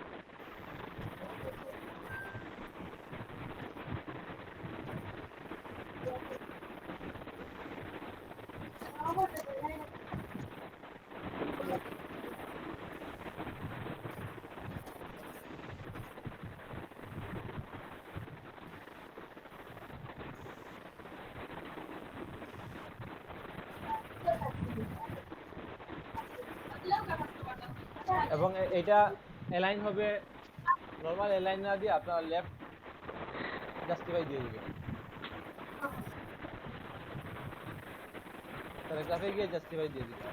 S1: এবং এটা অ্যালাইন হবে, নরমাল অ্যালাইন না দিয়ে আপনার লেফট জাস্টিফাই দিয়ে দিবেন। প্যারাগ্রাফে গিয়ে জাস্টিফাই দিয়ে দিবেন।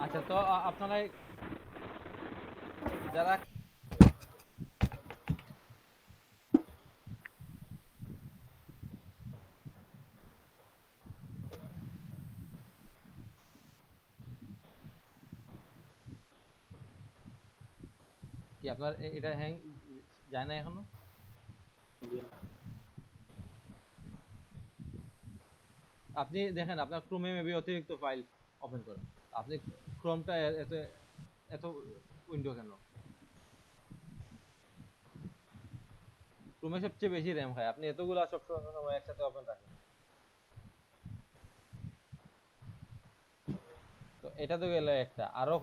S1: আচ্ছা, তো আপনারা যারা কি আপনার এটা হ্যাং যায় না এখনো? আপনি দেখেন আপনার ক্রোমে মেবি অতিরিক্ত ফাইল ওপেন করেন। আপনি ক্রোমটা এত এত উইন্ডো কেন? ক্রোমে সবচেয়ে বেশি র্যাম খায়, আপনি এতগুলা সব সময় একসাথে ওপেন রাখেন। তো এটা তো গেল একটা, আরো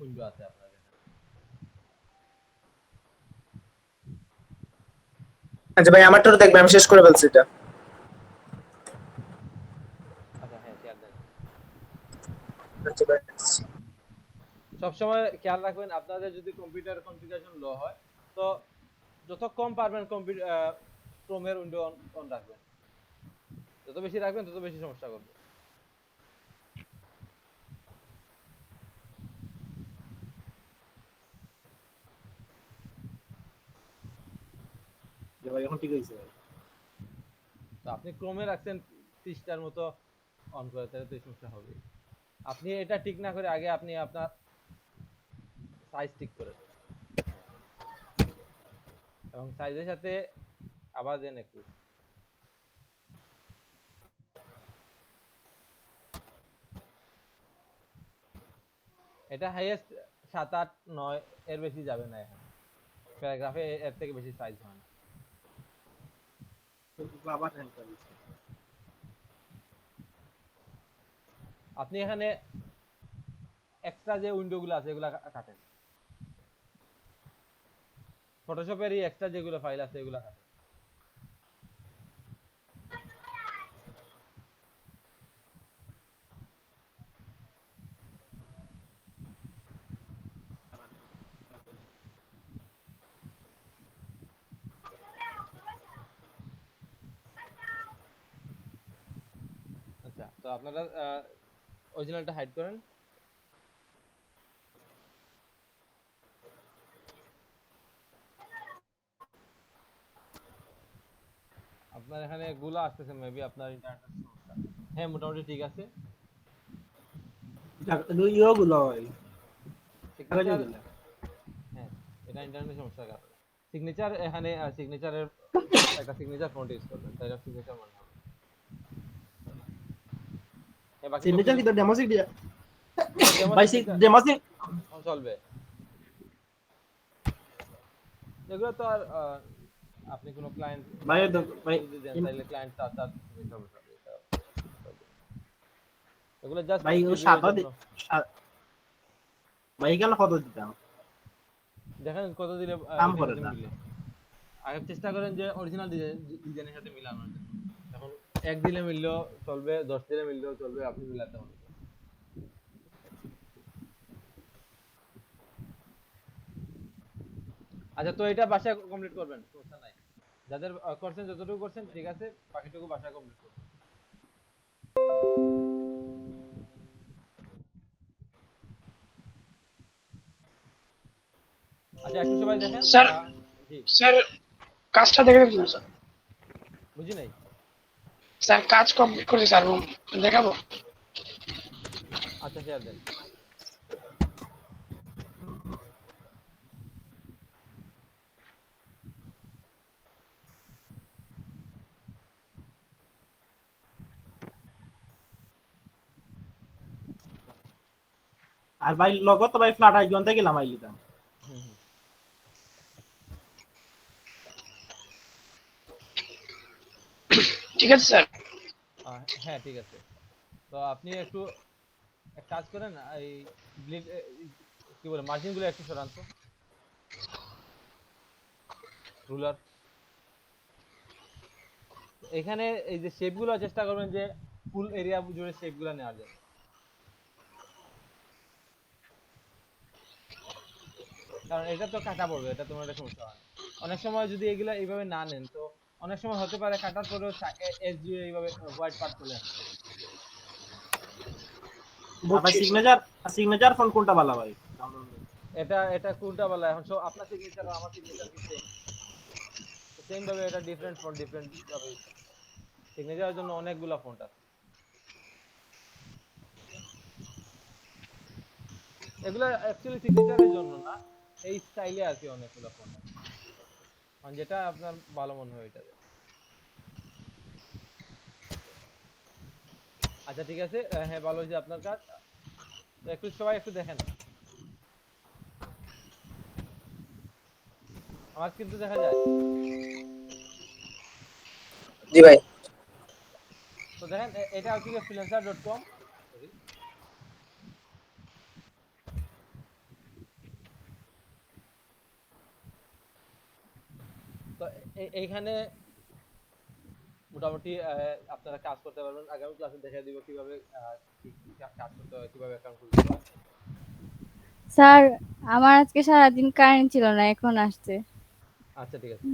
S1: উইন্ডো আছে আপনার এখানে।
S4: আচ্ছা ভাই আমারটা দেখবে, আমি শেষ করে ফেলছি এটা।
S1: আচ্ছা হ্যাঁ, শেয়ার দেন।
S4: আচ্ছা ভাই।
S1: সবসময় খেয়াল রাখবেন আপনাদের যদি কম্পিউটার কনফিগারেশন লো হয়, তো যত কম পারবেন কম্পিউটার ক্রোমের উইন্ডো অন রাখবেন। যত বেশি রাখবেন তত বেশি সমস্যা করবে।
S2: ভাই এখন ঠিক হয়েছে ভাই।
S1: তো আপনি ক্রোমে রাখছেন 30টার মতো অন করে, তাহলে তো এই সমস্যা হবে। আপনি এটা ঠিক না করে আগে আপনি আপনার সাইজ ঠিক করেন, এবং সাইজের সাথে আবার দেন একটু। এটা হাইয়েস্ট 7, 8, 9 এর বেশি যাবে না এখন। প্যারাগ্রাফে এর থেকে বেশি সাইজ হয় না।
S2: আবার হ্যাং করে দিচ্ছে।
S1: আপনি এখানে এক্সট্রা যে উইন্ডোগুলো আছে এগুলা কাটেন। ফটোশপের এই এক্সট্রা যেগুলো ফাইল আছে এগুলা কাটেন। আচ্ছা, তো আপনারা অরিজিনালটা হাইড করেন। আপনার এখানে গুলা আসতেছে, মেবি আপনার ইন্টারনেটের সমস্যা। হ্যাঁ, মোটামুটি ঠিক আছে।
S2: ইয়ে গুলো ভাই
S1: সিগনেচার, হ্যাঁ, এটা ইন্টারনেটের সমস্যার কারণে। সিগনেচার এখানে সিগনেচারের একটা সিগনেচার ফন্ট ইউজ করবেন, তাই সিগনেচার মনে হবে। বাকি
S2: সিগনেচার কি তো ডেমোসিক দিয়া
S1: ডেমো
S2: ভাই ডেমোসিক
S1: চলবে। এগুলো তো আর আপনি কোনো ক্লায়েন্ট
S2: ভাই ভাই
S1: যদি দেন তাহলে ক্লায়েন্ট তার এগুলো জাস্ট
S2: ভাই ও সাদা ভাই কেন কত দিতাম
S1: দেখেন কত দিলে
S2: কাম করে না।
S1: আগে চেষ্টা করেন যে অরিজিনাল ডিজাইনের সাথে মিলানোর জন্য। এখন 1 দিলে মিললেও চলবে, 10 দিলে মিললেও চলবে, আপনি মিলাতে হবে। আচ্ছা, তো এটা বাসায় কমপ্লিট করবেন, সমস্যা নাই। যাদের করছেন যতটুকু করছেন ঠিক আছে, বাকিটুকু বাসায় কমপ্লিট করবেন। দেখেন
S7: স্যার
S1: জি
S7: স্যার কাজটা দেখে দিন স্যার।
S1: বুঝি নাই।
S7: স্যার কাজ কমপ্লিট করেছি স্যার, দেখাবো।
S1: আচ্ছা শেয়ার দেন।
S2: আর ভাই লগত ভাই ফ্ল্যাট আইকন থেকে গেলাম আইলিতাম।
S1: হুম, হুম।
S7: ঠিক আছে স্যার।
S1: হ্যাঁ ঠিক আছে। তো আপনি একটু এক কাজ করেন, এই ব্লিড কি বলে মার্জিন গুলো একটু সরান তো, রুলার। এখানে এই যে শেপ গুলো চেষ্টা করবেন যে ফুল এরিয়া জুড়ে শেপ গুলো নেওয়ার জন্য। কারণ এটা তো কাটা পড়বে, এটা তোমার একটা সমস্যা হয় না। অনেক সময় যদি এগুলা এইভাবে না নেন তো অনেক সময় হতে পারে কাটার পরেও এজ জুড়ে এইভাবে হোয়াইট পার্ট চলে আসে।
S2: ভাই সিগনেচার ফন্ট কোনটা ভালো ভাই?
S1: এটা এটা কোনটা বলা এখন সব আপনার সিগনেচার আর আমার সিগনেচার কি সেম? সেম ভাবে এটা ডিফারেন্ট ফন্ট ডিফারেন্ট ভাবে ইউজ করে। সিগনেচারের জন্য অনেকগুলা ফন্ট আছে। এগুলা অ্যাকচুয়ালি সিগনেচারের জন্য না, এই স্টাইলে আছে অনেকগুলো ফন্ট আছে, মানে যেটা আপনার ভালো মনে হয় ওইটাতে। আচ্ছা ঠিক আছে, হ্যাঁ ভালো হয়েছে আপনার কাজ। তো একটু সবাই একটু দেখেন, আমার কিন্তু দেখা যায়।
S4: জি ভাই।
S1: তো দেখেন এটা হচ্ছে কি freelancer.com। সরি, তো এইখানে মোটামুটি আপনারা কাজ করতে পারবেন। আগামী ক্লাসে দেখিয়ে দিব কিভাবে কাজ করতে হয়, কিভাবে অ্যাকাউন্ট খুলতে হয়।
S8: স্যার আমার আজকে সারাদিন কারেন্ট ছিল না, এখন আসছে।
S1: আচ্ছা ঠিক আছে।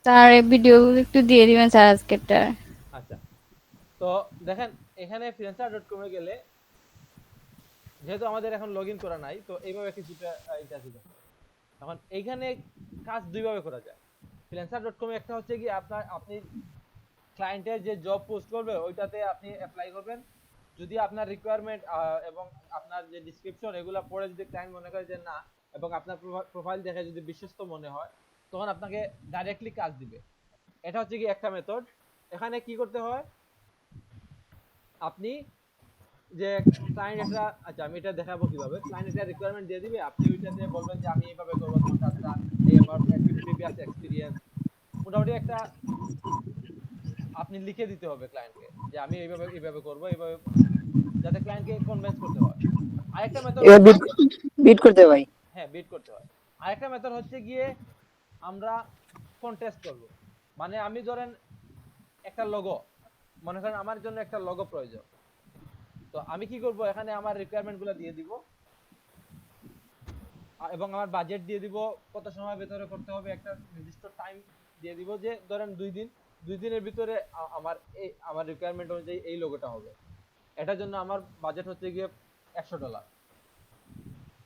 S8: স্যার ভিডিও একটু দিয়ে দিবেন স্যার আজকেরটা।
S1: আচ্ছা, তো দেখেন এখানে freelancer.com এ গেলে যেহেতু আমাদের এখন লগইন করা নাই, তো এইভাবে কিছুটা ইন্টারফেস আছে। এখন এইখানে কাজ দুইভাবে করা যায়। freelancer.com এ একটা হচ্ছে কি আপনি ক্লায়েন্টের যে জব পোস্ট করবে ওইটাতে আপনি অ্যাপ্লাই করবেন। যদি আপনার রিকোয়ারমেন্ট এবং আপনার যে ডেসক্রিপশন এগুলা পড়ে যদি ক্লায়েন্ট মনে করে যে না, এবং আপনার প্রোফাইল দেখে যদি বিশ্বস্ত মনে হয়, তখন আপনাকে ডাইরেক্টলি কাজ দিবে। এটা হচ্ছে কি একটা মেথড। এখানে কি করতে হয়, আপনি যে ক্লায়েন্ট একটা, আচ্ছা আমি এটা দেখাবো কিভাবে। ক্লায়েন্ট একটা রিকোয়ারমেন্ট দিয়ে দিবে, আপনি ওইটাতে বলবেন যে আমি এইভাবে করবো, তোমার কাজটা এই আমার প্রিভিয়াস এক্সপেরিয়েন্স মোটামুটি একটা আপনি লিখে দিতে হবে ক্লায়েন্টকে যে আমি এইভাবে এইভাবে করবো, এইভাবে, যাতে ক্লায়েন্টকে কনভিন্স করতে হয়। আরেকটা মেথড
S4: এবার
S1: হচ্ছে
S4: বিট বিট করতে ভাই।
S1: হ্যাঁ বিট করতে হয়। আরেকটা মেথড হচ্ছে গিয়ে আমরা কন্টেস্ট করব। মানে আমি ধরেন একটা লোগো, মনে করেন আমার জন্য একটা লোগো প্রয়োজন। তো আমি কি করব, এখানে আমার রিকোয়ারমেন্ট গুলো দিয়ে দিব এবং আমার বাজেট দিয়ে দিব, কত সময় ভেতরে করতে হবে, একটা নির্দিষ্ট টাইম দিয়ে দিব যে ধরেন 2 দিনের ভিতরে আমার রিকোয়ারমেন্ট অনুযায়ী এই লোগোটা হবে। এটার জন্য আমার বাজেট হচ্ছে গিয়ে $100।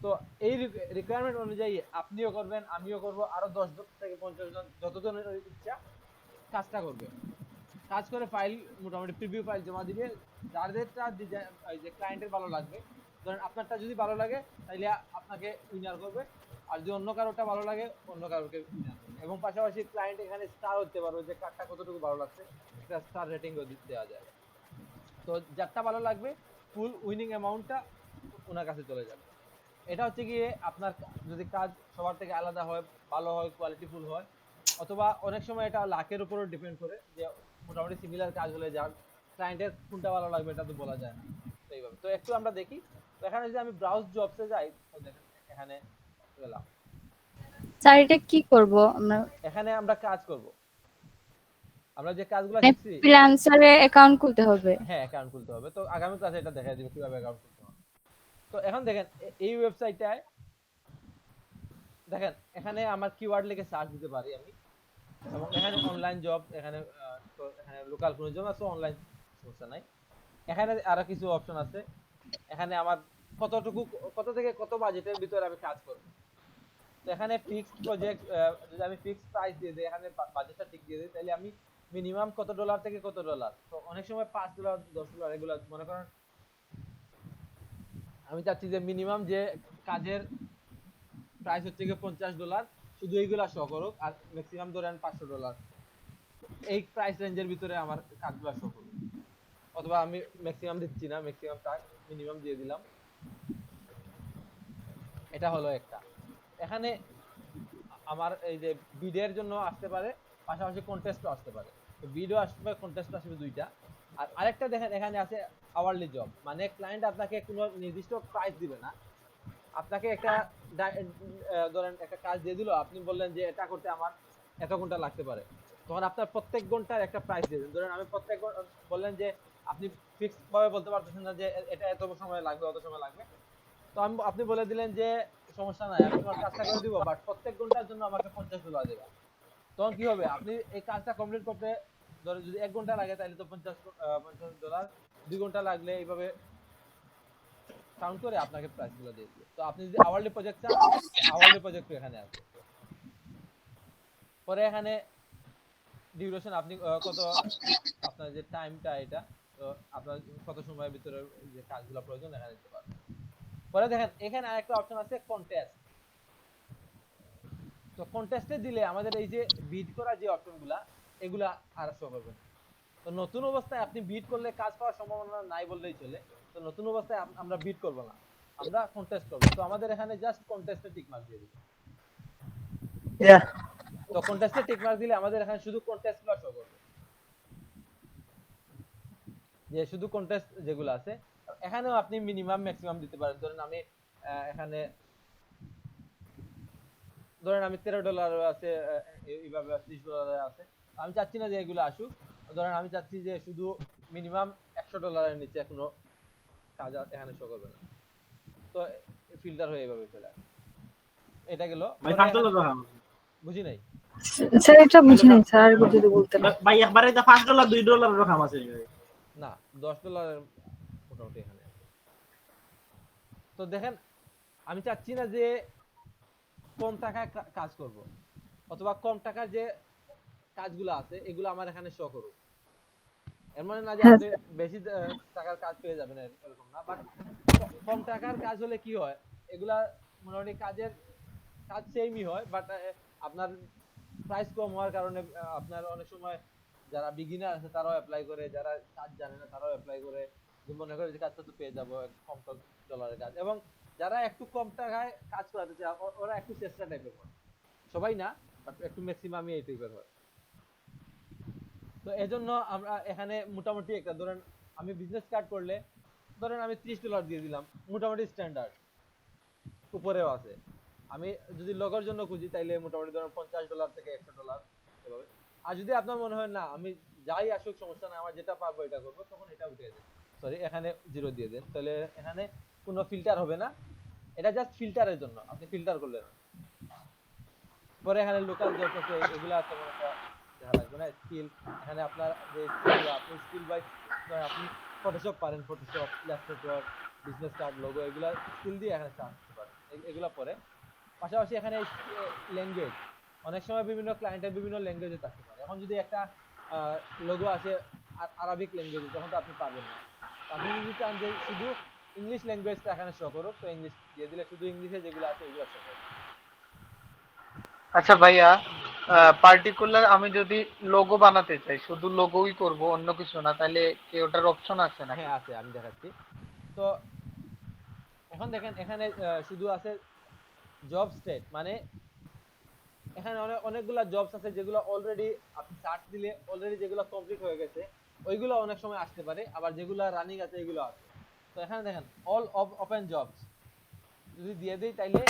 S1: তো এই রিকোয়ারমেন্ট অনুযায়ী আপনিও করবেন, আমিও করব, আরো 10 জন থেকে 50 জন যতজনের ইচ্ছা কাজটা করবে। কাজ করে ফাইল মোটামুটি প্রিভিউ ফাইল জমা দিবে। যাদেরটা যে ক্লায়েন্টের ভালো লাগবে, ধরেন আপনারটা যদি ভালো লাগে তাইলে আপনাকে উইনার করবে, আর যদি অন্য কারোটা ভালো লাগে অন্য কারোকে উইনার করবে। এবং পাশাপাশি ক্লায়েন্ট এখানে স্টার হতে পারবে যে কারটা কতটুকু ভালো লাগছে, একটা স্টার রেটিংও দেওয়া যায়। তো যারটা ভালো লাগবে ফুল উইনিং অ্যামাউন্টটা ওনার কাছে চলে যাবে। এটা হচ্ছে গিয়ে আপনার যদি কাজ সবার থেকে আলাদা হয়, ভালো হয়, কোয়ালিটিফুল হয়, অথবা অনেক সময় এটা লাকের উপরও ডিপেন্ড করে যে মোটামুটি সিমিলার কাজ হলে যার ক্লায়েন্টের কোনটা ভালো লাগবে এটা তো বলা যায় না। তো এইভাবে তো একটু আমরা দেখি। তো এখানে যদি আমি ব্রাউজ জবসে যাই, তো দেখেন এখানে গেলাম,
S8: স্যার এটা কি করব আমরা?
S1: এখানে আমরা কাজ করব। আমরা যে কাজগুলো
S8: মানে
S1: শিখছি,
S8: ফ্রিল্যান্সারে অ্যাকাউন্ট খুলতে হবে?
S1: হ্যাঁ অ্যাকাউন্ট খুলতে হবে। তো আগামী ক্লাসে এটা দেখাই দিব কিভাবে অ্যাকাউন্ট খুলতে হবে। তো এখন দেখেন এই ওয়েবসাইটটায় দেখেন এখানে আমার কিওয়ার্ড লিখে সার্চ দিতে পারি আমি, এবং এখানে অনলাইন জব, এখানে তো এখানে লোকাল কোনো জব আছে, অনলাইন সমস্যা নাই। এখানে আরো কিছু অপশন আছে। এখানে আমার কতটুকু, কত থেকে কত বাজেটের ভিতরে আমি কাজ করব। তো এখানে ফিক্সড প্রজেক্ট যদি আমি ফিক্সড প্রাইস দিয়ে দিই, এখানে বাজেটটা ঠিক দিয়ে দিই, তাহলে আমি মিনিমাম কত ডলার থেকে কত ডলার, তো অনেক সময় $5 $10 এগুলা মনে করেন আমি চাচ্ছি যে মিনিমাম যে কাজের প্রাইস হচ্ছে গিয়ে $50, শুধু এইগুলা শো করুক, আর ম্যাক্সিমাম ধরেন $500, এই প্রাইস রেঞ্জের ভিতরে আমার কাজগুলো শো করুক। অথবা আমি ম্যাক্সিমাম দিচ্ছি না, ম্যাক্সিমাম মিনিমাম দিয়ে দিলাম। এটা হলো একটা। এখানে আমার এই যে বিডের জন্য আসতে পারে, পাশাপাশি কন্টেস্টও আসতে পারে। তো বিডও আসবে, কন্টেস্টও আসবে, দুইটা। আর আরেকটা দেখেন এখানে আছে আওয়ারলি জব, মানে ক্লায়েন্ট আপনাকে কোনো নির্দিষ্ট প্রাইস দিবে না, আপনাকে একটা ধরেন একটা কাজ দিয়ে দিল, আপনি বললেন যে এটা করতে আমার এত ঘন্টা লাগতে পারে, তখন আপনার প্রত্যেক ঘন্টার একটা প্রাইস দিয়ে দেন। ধরেন আমি প্রত্যেক বললেন যে আপনি ফিক্সড ভাবে বলতে পারতেছেন না যে এটা এত সময় লাগবে, অত সময় লাগবে, তো আপনি বলে দিলেন যে সমস্যা নাই, আমি তোমার কাজটা করে দিব, বাট প্রত্যেক ঘন্টার জন্য আমাকে $50 দেবে। তখন কি হবে, আপনি এই কাজটা কমপ্লিট করতে ধরেন যদি 1 ঘন্টা লাগে তাহলে তো $50, 2 ঘন্টা লাগলে এইভাবে কাউন্ট করে আপনাকে প্রাইস গুলো দিয়ে দিবে। তো আপনি যদি আওয়ারলি প্রজেক্ট চান, আওয়ারলি প্রজেক্ট এখানে আছে। পরে এখানে ডিউরেশন, আপনি কত আপনার যে টাইমটা, এটা তো আপনার কত সময়ের ভিতরে যে কাজগুলো প্রয়োজন এখানে দিতে পারবেন। পরে দেখেন এখানে আরেকটা অপশন আছে কন্টেস্ট। তো কন্টেস্টে দিলে আমাদের এই যে বিড করা যে অপশনগুলা, এগুলা আর শো করবে না। তো নতুন অবস্থায় আপনি বিড করলে কাজ পাওয়ার সম্ভাবনা নাই বললেই চলে। তো নতুন অবস্থায় আমরা বিড করব না, আমরা কন্টেস্ট করব। তো আমাদের এখানে জাস্ট কন্টেস্টে টিক মার্ক দিয়ে দিবেন। তো কন্টেস্টে টিক মার্ক দিলে আমাদের এখানে শুধু কন্টেস্টগুলো শো করবে, যে শুধু কন্টেস্ট যেগুলো আছে। এখানেও আপনি মিনিমাম ম্যাক্সিমাম দিতে পারেন। ধরেন আমি এখানে ধরেন আমি $13 আছে, এইভাবে $30 আছে। আমি চাচ্ছি না যে এগুলো আসুক, ধরেন আমি চাচ্ছি যে শুধু মিনিমাম $100 নিচে কোনো কাজ এখানে শো করবে না। তো ফিল্টার হয়ে এইভাবে চলে আসে। এটা গেল।
S2: ভাই $5 রাখা
S1: বুঝি নাই
S5: স্যার, এটা বুঝি নাই স্যার, আরেকবার যদি বলতেন।
S2: ভাই একবারে $5 $2 রাখা আছে
S1: না, $10 মোটামুটি এখানে আছে। তো দেখেন আমি চাচ্ছি না যে কম টাকায় কাজ করব, অথবা কম টাকার যে কাজগুলো আছে এগুলো আমার এখানে শো করুক। এর মানে না যে আপনি বেশি টাকার কাজ পেয়ে যাবেন এরকম না, বাট কম টাকার কাজ হলে কি হয়, এগুলা মোটামুটি কাজ সেমই হয়, বাট আপনার প্রাইস কম হওয়ার কারণে আপনার অনেক সময় যারা বিগিনার আছে তারাও অ্যাপ্লাই করে, যারা কাজ জানে না তারাও অ্যাপ্লাই করে, যে মনে করে যে কাজটা তো পেয়ে যাবো কম ডলারের কাজ। এবং যারা একটু কম টাকায় কাজ করাতে চায় ওরা একটু চেষ্টা টাইপের করে, সবাই না বাট একটু ম্যাক্সিমামই এই টাইপের হয়। তো এজন্য আমরা এখানে মোটামুটি একটা ধরেন আমি বিজনেস স্টার্ট করলে ধরেন আমি $30 দিয়ে দিলাম, মোটামুটি স্ট্যান্ডার্ড, উপরেও আছে। আমি যদি লগের জন্য খুঁজি তাইলে মোটামুটি ধরেন $50 থেকে $100 এভাবে। আর যদি আপনার মনে হয় না আমি যাই আসুক সমস্যা না, আমার যেটা পারবো এটা করবো, তখন এটা উঠে দেন, সরি এখানে 0 দিয়ে দেন, তাহলে এখানে কোনো ফিল্টার হবে না। এটা জাস্ট ফিল্টারের জন্য, আপনি ফিল্টার করলেন। পরে এখানে লোকাল জব আছে, এগুলা তেমন একটা দেখা লাগবে না। স্কিল, এখানে আপনার যে স্কিল, আপনি স্কিল বাই আপনি ফটোশপ পারেন, Photoshop, Illustrator, business card, logo, এগুলা স্কিল দিয়ে এখানে চান্স দিতে পারেন। এগুলা পরে পাশাপাশি এখানে ল্যাঙ্গুয়েজ, অনেক সময় বিভিন্ন ক্লায়েন্টের বিভিন্ন ল্যাঙ্গুয়েজে থাকতে পারে। এখন যদি একটা লোগো আসে আরবিক ল্যাঙ্গুয়েজে, তখন তো আপনি পারবেন না। আপনি যদি চান যে শুধু ইংলিশ ল্যাঙ্গুয়েজটা এখানে শো করুক, তো ইংলিশ দিয়ে দিলে শুধু ইংলিশে যেগুলো আছে এগুলো শো করবে।
S9: আচ্ছা ভাইয়া, পার্টিকুলার আমি যদি লোগো বানাতে চাই, শুধু লোগোই করব, অন্য কিছু না, তাহলে কি ওটার অপশন আছে নাকি?
S1: হ্যাঁ আছে, আমি দেখাচ্ছি। তো এখন দেখেন এখানে শুধু আছে জব স্টেট, মানে এখানে অনেকগুলা জবস আছে যেগুলো অলরেডি আপনি সার্চ দিলে অলরেডি যেগুলো কমপ্লিট হয়ে গেছে ওইগুলো অনেক সময় আসতে পারে, আবার যেগুলো রানিং আছে এগুলো আছে। তো এখানে দেখেন অল ওপেন জবস যদি দিয়ে দিই তাইলে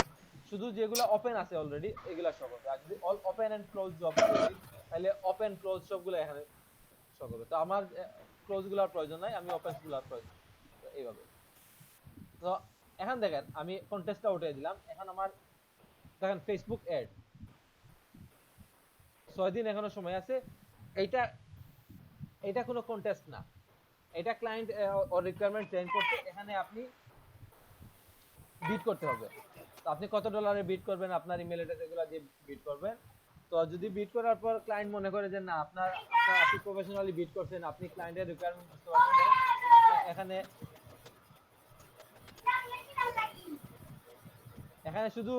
S1: শুধু যেগুলো ওপেন আছে অলরেডি এগুলো শো করবে। আর যদি all open and close job দিয়ে দিই তাহলে ওপেন ক্লোজ সবগুলো এখানে শো করবে। তো আমার ক্লোজ গুলোর প্রয়োজন নাই, আমি ওপেন গুলোর প্রয়োজন। তো এইভাবে। তো এখন দেখেন আমি কন্টেস্টটা উঠিয়ে দিলাম। এখন আমার দেখেন ফেসবুক অ্যাড 6 দিন এখনো সময় আছে। এটা কোনো কন্টেস্ট না, এটা ক্লায়েন্ট ওর রিকোয়ারমেন্ট চেঞ্জ করতে। এখানে আপনি বিট করতে হবে। তো আপনি কত ডলারে বিট করবেন আপনার ইমেল অ্যাড্রেস এগুলো দিয়ে বিট করবেন। তো যদি বিট করার পর ক্লায়েন্ট মনে করে যে না আপনি প্রফেশনালি বিট করছেন, আপনি ক্লায়েন্টের রিকোয়ারমেন্ট বুঝতে পারছেন, এখানে এখানে শুধু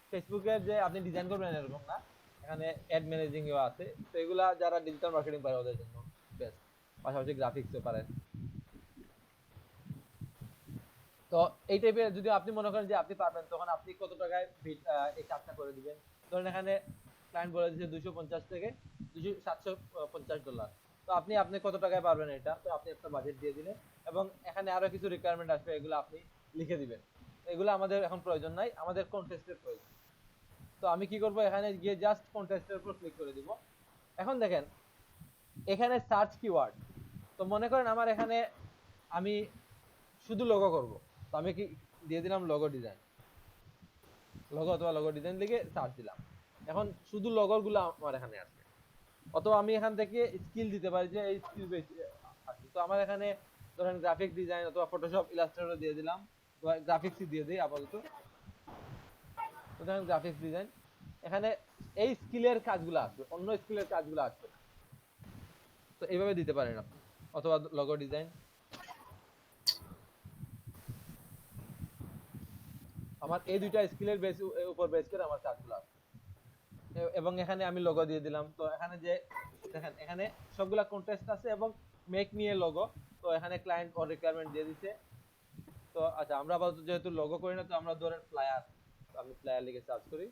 S1: ফেসবুকের যে আপনি ডিজাইন করবেন এরকম না, এখানে অ্যাড ম্যানেজিং এও আছে। তো এগুলা যারা ডিজিটাল মার্কেটিং পারে ওদের জন্য বেস্ট, পাশাপাশি গ্রাফিক্সও পারেন। তো এই টাইপের যদি আপনি মনে করেন যে আপনি পারবেন, তখন আপনি কত টাকায় এই কাজটা করে দিবেন। ধরেন এখানে ক্লায়েন্ট বলে দিচ্ছে 250 থেকে 750 ডলার। তো আপনি কত টাকায় পারবেন এটা, তো আপনি একটা বাজেট দিয়ে দিলেন এবং এখানে আরো কিছু রিকোয়ারমেন্ট আসবে, এগুলো আপনি লিখে দিবেন। এগুলো আমাদের এখন প্রয়োজন নাই, আমাদের কন্টেস্টের প্রয়োজন। তো আমি কি করব, এখানে গিয়ে জাস্ট কন্টেস্টের উপর ক্লিক করে দিব। এখন দেখেন এখানে সার্চ কিওয়ার্ড। তো মনে করেন আমার এখানে আমি শুধু লোগো করব, তো আমি কি দিয়ে দিলাম লোগো ডিজাইন, লোগো অথবা লোগো ডিজাইন লিখে সার্চ দিলাম। এখন শুধু লোগোগুলো আমার এখানে আসবে, অথবা আমি এখান থেকে স্কিল দিতে পারি যে এই স্কিল বেসে আছে। তো আমার এখানে ধরেন গ্রাফিক ডিজাইন অথবা ফটোশপ ইলাস্ট্রেটর দিয়ে দিলাম, তো গ্রাফিক্সই দিয়ে দিই আপাতত। তো ধরেন গ্রাফিক্স ডিজাইন, এখানে এই স্কিলের কাজগুলো আসবে, অন্য স্কিলের কাজগুলো আসবে না। তো এইভাবে দিতে পারেন আপনি, অথবা লোগো ডিজাইন। আমার এই দুইটা স্কিলের বেস উপর বেস করে আমার কাজগুলো আসবে। এবং এখানে আমি লোগো দিয়ে দিলাম। তো এখানে যে দেখেন এখানে সবগুলা কন্টেস্ট আছে এবং মেক মি এ লোগো। তো এখানে ক্লায়েন্ট অর রিকোয়ারমেন্ট দিয়ে দিয়েছে। তো আচ্ছা, আমরা আপাতত যেহেতু লোগো করি না, তো আমরা ধরেন ফ্লায়ার, তো আমি ফ্লায়ার লিখে সার্চ করি।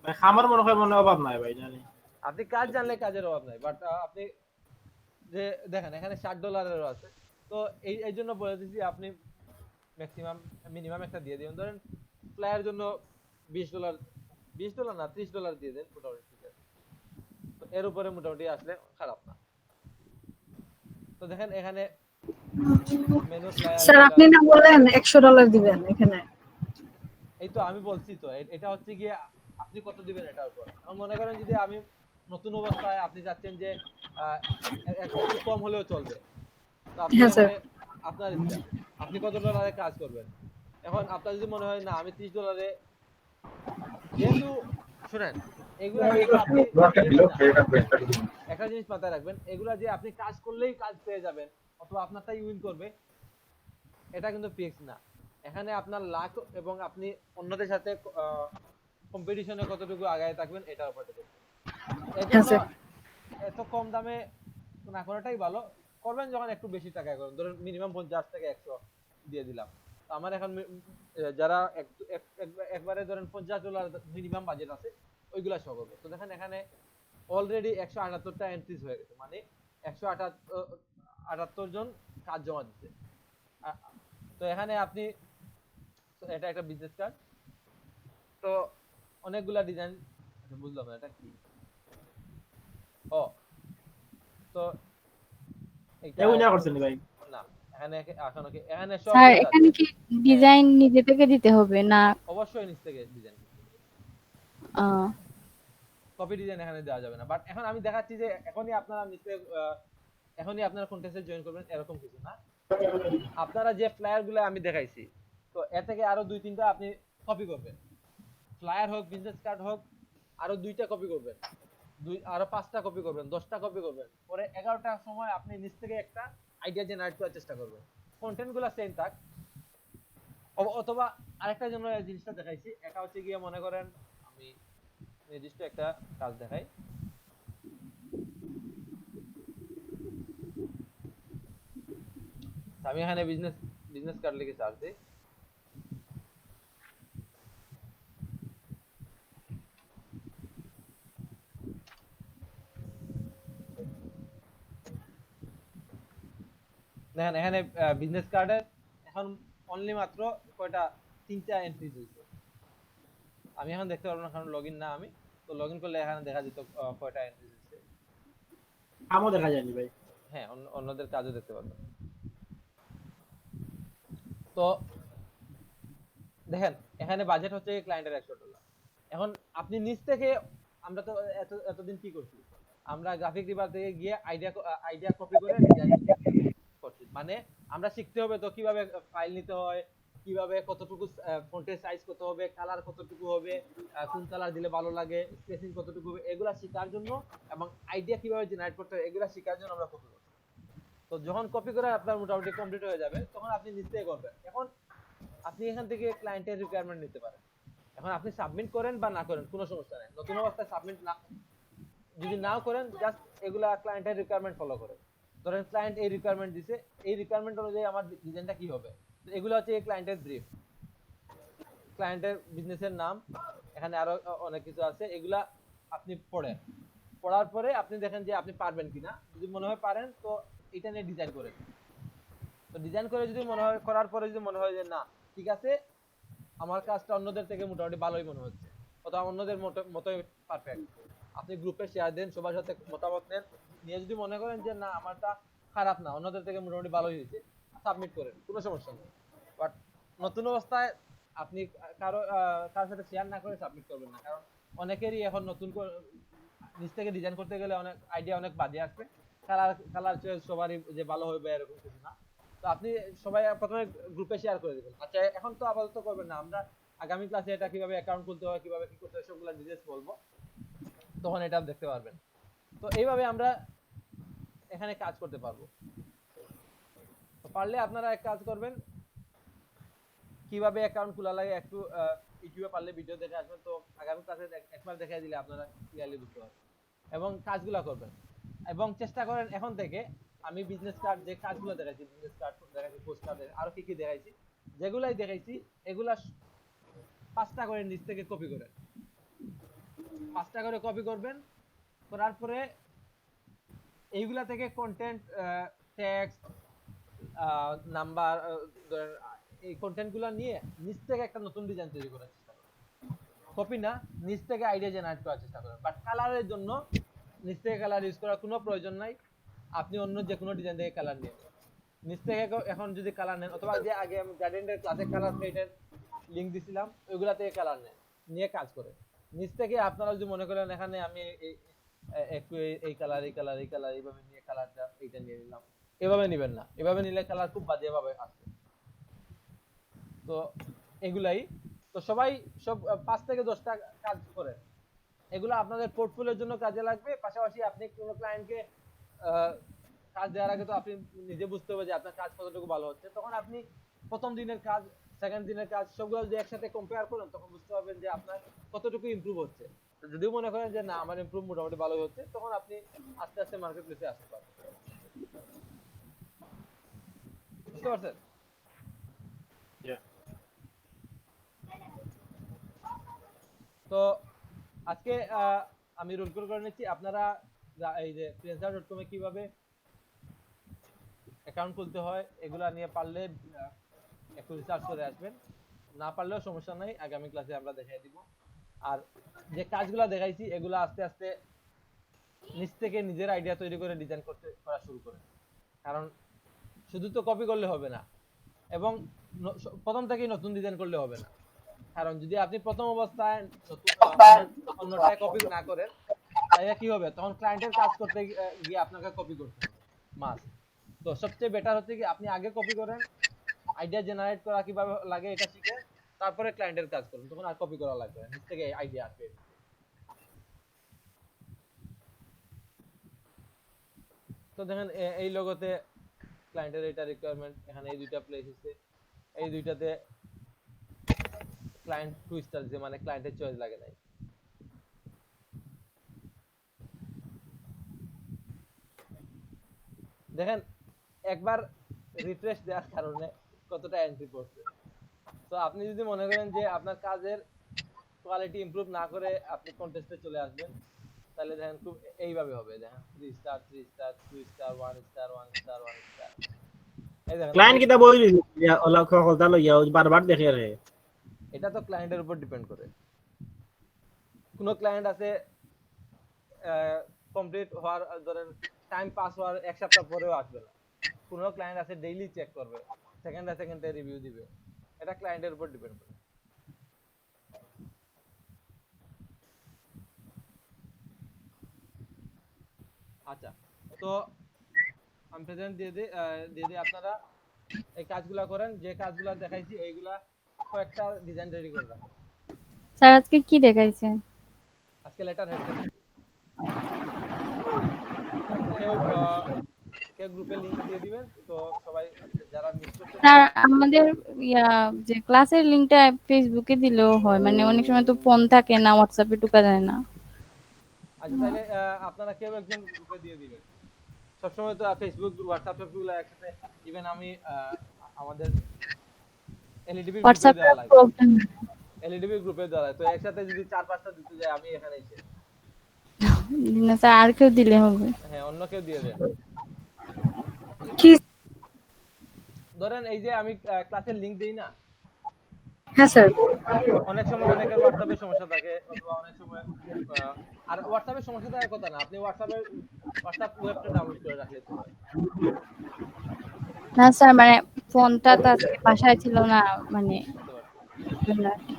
S2: ভাই আমার মনে হয় অভাব নাই ভাই, জানি
S1: আপনি কাজ জানলে কাজের অভাব নাই, বাট আপনি যে দেখেন এখানে $60 আছে। তো এই জন্য বলে দিচ্ছি আপনি ম্যাক্সিমাম মিনিমাম একটা দিয়ে দিবেন। ধরেন ফ্লায়ার জন্য $20, $20 না $30 দিয়ে দেন, মোটামুটি ঠিক আছে। তো এর উপরে মোটামুটি আসলে খারাপ না। তো দেখেন এখানে মেনু
S5: স্যার
S1: ফ্লায়ার,
S5: আপনি না বলেন $100 দিবেন এখানে।
S1: এই তো আমি বলছি তো এটা হচ্ছে গিয়ে আপনি কত দিবেন এটার উপর। এখন মনে করেন যদি আমি নতুন অবস্থায় আপনি চাচ্ছেন যে একটু কম হলেও চলবে, তো আপনি
S5: হ্যাঁ স্যার।
S1: এখানে আপনার ইচ্ছা আপনি কত ডলারে কাজ করবেন। এখন আপনার যদি মনে হয় না আমি $30, যেহেতু শুনেন এগুলা কিন্তু আপনি একটা জিনিস মাথায় রাখবেন, এগুলা যে আপনি কাজ করলেই কাজ পেয়ে যাবেন অথবা আপনারটাই উইন করবে, এটা কিন্তু ফিক্স না। এখানে আপনার লাক এবং আপনি অন্যদের সাথে কম্পিটিশনে কতটুকু আগায় থাকবেন এটার উপর ডিপেন্ড করে। এজন্য এত কম দামে না করাটাই ভালো। করবেন যখন একটু বেশি টাকায় করবেন, ধরুন মিনিমাম 50 থেকে 100 দিয়ে দিলাম। তো আমার এখন যারা একবারে ধরেন $50 মিনিমাম বাজেট আছে ওইগুলা সহ করবে। তো দেখেন এখানে অলরেডি 178টা এন্ট্রিজ হয়ে গেছে, মানে 178 জন কাজ জমা দিচ্ছে। তো এখানে আপনি, এটা একটা বিজনেস কার্ড। তো অনেকগুলা ডিজাইন, বুঝলাম না এটা কি। ও তো
S2: এটা উইনা করছেন ভাই?
S1: না, এখানে এখন এখানে সব
S8: স্যার এখানে কি ডিজাইন নিজে থেকে দিতে হবে না?
S1: অবশ্যই নিচ থেকে ডিজাইন, কপি ডিজাইন এখানে দেওয়া যাবে না। বাট এখন আমি দেখাচ্ছি যে এখনই আপনারা এখনই আপনারা কন্টেস্টে জয়েন করবেন এরকম কিছু না। আপনারা যে ফ্লায়ার গুলো আমি দেখাইছি, তো এর থেকে আরো 2-3টা আপনি কপি করবেন। ফ্লায়ার হোক, বিজনেস কার্ড হোক, আরো 2টা কপি করবেন, আরো 5টা কপি করবেন, 10টা কপি করবেন। পরে 11টার সময় আপনি নিচ থেকে একটা আইডিয়া জেনারেট করার চেষ্টা করবেন। কন্টেন্ট গুলো সেম থাক, অথবা আরেকটা জন্য এই জিনিসটা দেখাইছি, এটা হচ্ছে গিয়ে মনে করেন আমি নির্দিষ্ট একটা কাজ দেখাই। আমি এখানে বিজনেস কার্ড লিখে সার্চ দিই। দেখেন এখানে বিজনেস কার্ডের এখন অনলি মাত্র কয়টা 3টা এন্ট্রি হয়েছে। আমি এখন দেখতে পারবো না কারণ লগইন না আমি। তো লগইন করলে এখানে দেখা যেত কয়টা এন্ট্রি হয়েছে।
S2: আমও দেখা যায়নি ভাই।
S1: হ্যাঁ, অন্যদের কাজও দেখতে পারবেন। তো দেখেন এখানে বাজেট হচ্ছে ক্লায়েন্টের $100। এখন আপনি নিচ থেকে, আমরা তো এতদিন কি করছি, আমরা গ্রাফিক রিভার থেকে গিয়ে আইডিয়া কপি করে ডিজাইন করছি। মানে আমরা শিখতে হবে তো কিভাবে ফাইল নিতে হয়, কিভাবে কতটুকু ফন্টের সাইজ কত হবে, কালার কতটুকু হবে, কোন কালার দিলে ভালো লাগে, স্পেসিং কতটুকু হবে, এগুলা শেখার জন্য এবং আইডিয়া কিভাবে জেনারেট করতে হয় এগুলা শেখার জন্য আমরা কপি করছি। তো যখন কপি করে আপনার মোটামুটি কমপ্লিট হয়ে যাবে তখন আপনি নিশ্চয়ই করবেন। এখন আপনি এখান থেকে ক্লায়েন্টের রিকোয়ারমেন্ট নিতে পারেন। এখন আপনি সাবমিট করেন বা না করেন কোনো সমস্যা নেই। নতুন অবস্থায় সাবমিট না যদি নাও করেন, জাস্ট এগুলা ক্লায়েন্টের রিকোয়ারমেন্ট ফলো করেন। ধরেন ক্লায়েন্ট এই রিকোয়ারমেন্ট দিছে, এই রিকোয়ারমেন্ট অনুযায়ী আমার ডিজাইনটা কি হবে। তো এগুলো হচ্ছে এই ক্লায়েন্টের ব্রিফ, ক্লায়েন্টের বিজনেসের নাম, এখানে আরো অনেক কিছু আছে। এগুলা আপনি পড়েন, পড়ার পরে আপনি দেখেন যে আপনি পারবেন কিনা। যদি মনে হয় পারেন তো এটা নিয়ে ডিজাইন করেন। তো ডিজাইন করে যদি মনে হয়, করার পরে যদি মনে হয় যে না ঠিক আছে, আমার কাজটা অন্যদের থেকে মোটামুটি ভালোই মনে হচ্ছে অথবা অন্যদের মতোই পারফেক্ট, আপনি গ্রুপে শেয়ার দেন, সবার সাথে মতামত নেন, নিয়ে যদি মনে করেন যে না আমারটা খারাপ না, অন্যদের থেকে মোটামুটি ভালোই হয়েছে, সাবমিট করেন, কোনো সমস্যা নেই। বাট নতুন অবস্থায় আপনি কারোর সাথে শেয়ার না করে সাবমিট করবেন না, কারণ অনেকেরই এখন নতুন নিজ থেকে ডিজাইন করতে গেলে অনেক আইডিয়া অনেক বাজে আসবে, কালার চয়েস সবারই যে ভালো হবে এরকম কিছু না। তো আপনি সবাই প্রথমে গ্রুপে শেয়ার করে দিবেন। আচ্ছা এখন তো আপাতত করবেন না, আমরা আগামী ক্লাসে এটা কিভাবে অ্যাকাউন্ট খুলতে হয়, কিভাবে কি করতে হয় সবগুলো ডিটেইলস বলবো, তখন এটা দেখতে পারবেন। তো এইভাবে আমরা এখানে কাজ করতে পারবো। তো পারলে আপনারা এক কাজ করবেন, কিভাবে অ্যাকাউন্ট খোলা লাগে একটু ইউটিউবে পারলে ভিডিও দেখে আসবেন, তো আগামী ক্লাসে একবার দেখাই দিলে আপনারা ক্লিয়ারলি বুঝতে পারবেন এবং কাজগুলো করবেন। এবং চেষ্টা করেন এখন থেকে, আমি বিজনেস কার্ড যে কাজগুলো দেখাইছি, বিজনেস কার্ড দেখাইছি, পোস্ট কার্ড আরো কি কি দেখাইছি, যেগুলাই দেখাইছি এগুলা 5টা করে নিচ থেকে কপি করেন, 5টা করে কপি করবেন। করার পরে এইগুলা থেকে কন্টেন্ট, টেক্সট, নাম্বার, এই কন্টেন্টগুলো নিয়ে নিচ থেকে একটা নতুন ডিজাইন তৈরি করার চেষ্টা করেন। কপি না, নিচ থেকে আইডিয়া জেনারেট করার চেষ্টা করেন। বাট কালারের জন্য নিচ থেকে কালার ইউজ করার কোনো প্রয়োজন নাই, আপনি অন্য যে কোনো ডিজাইন থেকে কালার নিয়ে নেন। নিচ থেকে এখন যদি কালার নেন, অথবা যে আগে আমি গার্ডেনের ক্লাসে কালার প্লেটের লিঙ্ক দিছিলাম ওইগুলা থেকে কালার নেন, নিয়ে কাজ করে নিচ থেকে। আপনারা যদি মনে করেন এখানে আমি একটু এই কালার এই কালার এই কালার এইভাবে নিয়ে কালারটা এইটা নিয়ে নিলাম, এভাবে নেবেন না, এভাবে নিলে কালার খুব বাজে ভাবে আসবে। তো এগুলাই তো সবাই সব 5 থেকে 10টা কাজ করেন, এগুলো আপনাদের পোর্টফোলিওর জন্য কাজে লাগবে। পাশাপাশি আপনি কোনো ক্লায়েন্টকে কাজ দেওয়ার আগে তো আপনি নিজে বুঝতে হবে যে আপনার কাজ কতটুকু ভালো হচ্ছে। তখন আপনি প্রথম দিনের কাজ, সেকেন্ড দিনের কাজ সবগুলো যদি একসাথে কম্পেয়ার করেন তখন বুঝতে পারবেন যে আপনার কতটুকু ইমপ্রুভ হচ্ছে। যদিও মনে করেন যে না আমার ইমপ্রুভ মোটামুটি ভালোই হচ্ছে, তখন আপনি আস্তে আস্তে মার্কেট প্লেসে আসতে পারবেন। বুঝতে পারছেন? তো আজকে আমি রোল কল করে নিচ্ছি। আপনারা এই যে freelancer.com এ কিভাবে অ্যাকাউন্ট খুলতে হয় এগুলা নিয়ে পারলে একটু রিসার্চ করে আসবেন, না পারলেও সমস্যা নাই, আগামী ক্লাসে আমরা দেখাই দিব। আর যে কাজগুলো দেখাইছি এগুলো আস্তে আস্তে নিজ থেকে নিজের আইডিয়া তৈরি করে ডিজাইন করা শুরু করেন, কারণ শুধু তো কপি করলে হবে না এবং প্রথম থেকেই নতুন ডিজাইন করলে হবে না। কারণ যদি আপনি প্রথম অবস্থায় অন্যটায় কপি না করেন তাহলে কি হবে, তখন ক্লায়েন্টের কাজ করতে গিয়ে আপনাকে কপি করতে হবে মাস্ট। তো সবচেয়ে বেটার হচ্ছে কি আপনি আগে কপি করেন, আইডিয়া জেনারেট করা কিভাবে লাগে এটা শিখে তারপরে ক্লায়েন্টের কাজ করুন, তখন আর কপি করা লাগবে না, নিজ থেকে আইডিয়া আসবে। তো দেখেন এই লোগোতে ক্লায়েন্টের এটা রিকোয়ারমেন্ট, এখানে এই দুইটা প্লেস আছে, এই দুইটাতে ক্লায়েন্ট 2 স্টার যে মানে ক্লায়েন্টের চয়েস লাগে নাই। দেখেন একবার রিফ্রেশ দেওয়ার কারণে কতটা এন্ট্রি পড়ছে। তো আপনি যদি মনে করেন যে আপনার কাজের কোয়ালিটি ইমপ্রুভ না করে আপনি কন্টেস্টে চলে আসবেন, তাহলে দেখেন খুব এইভাবে হবে। দেখেন 3 star 3 star 2 star 1 star 1 star 1 star. এই দেখেন
S2: ক্লায়েন্ট কিটা বই দিছে ওলা কথা লইয়া বারবার দেখে রে।
S1: এটা তো ক্লায়েন্টের উপর ডিপেন্ড করে। কোন ক্লায়েন্ট আছে কমপ্লিট হওয়ার ধরেন টাইম পাস হওয়ার এক সপ্তাহ পরেও আসবে না, কোন ক্লায়েন্ট আছে ডেইলি চেক করবে, সেকেন্ডে রিভিউ দিবে, এটা ক্লায়েন্টের উপর ডিপেন্ড করে। আচ্ছা, তো আমি প্রেজেন্ট দিয়ে দিই আপনারা এই কাজগুলা করেন, যে কাজগুলা দেখাইছি এইগুলা কয়েকটা ডিজাইন রেডি করবেন।
S8: স্যার আজকে কি দেখাইছেন?
S1: আজকে লেটার হেড কেউ কেউ গ্রুপে লিংক দিয়ে দিবেন, তো সবাই যারা মিস করতে
S8: স্যার আমাদের যে ক্লাসের লিংকটা ফেসবুকে দিলেও হয়, মানে অনেক সময় তো ফোন থাকে না, হোয়াটসঅ্যাপে ঢোকা যায় না।
S1: আচ্ছা তাহলে আপনারা কেউ একজন গ্রুপে দিয়ে দিবেন। সবসময় তো ফেসবুক হোয়াটসঅ্যাপ সবগুলো একসাথে, ইভেন আমি আমাদের এলইডিবি গ্রুপে
S8: হোয়াটসঅ্যাপে
S1: দেওয়া লাগে,
S8: প্রবলেম।
S1: এলইডিবি গ্রুপে দেওয়া লাগে, তো একসাথে যদি 4-5টা দিতে যায় আমি এখানে এসে,
S8: না স্যার আর কেউ দিলে হবে।
S1: হ্যাঁ অন্য কেউ দিয়ে দেন।
S5: কি?
S1: ধরেন এই যে আমি ক্লাসের লিংক দেই না,
S5: হ্যাঁ স্যার।
S1: অনেক সময় অনেকের হোয়াটসঅ্যাপে সমস্যা থাকে, অথবা অনেক সময় আর হোয়াটসঅ্যাপে সমস্যা থাকার কথা না, আপনি হোয়াটসঅ্যাপ ওয়েবটা ডাউনলোড করে রাখলে তো হয়।
S8: না স্যার মানে ফোনটা তো আজকে বাসায় ছিল না, মানে
S1: বুঝতে পারছি।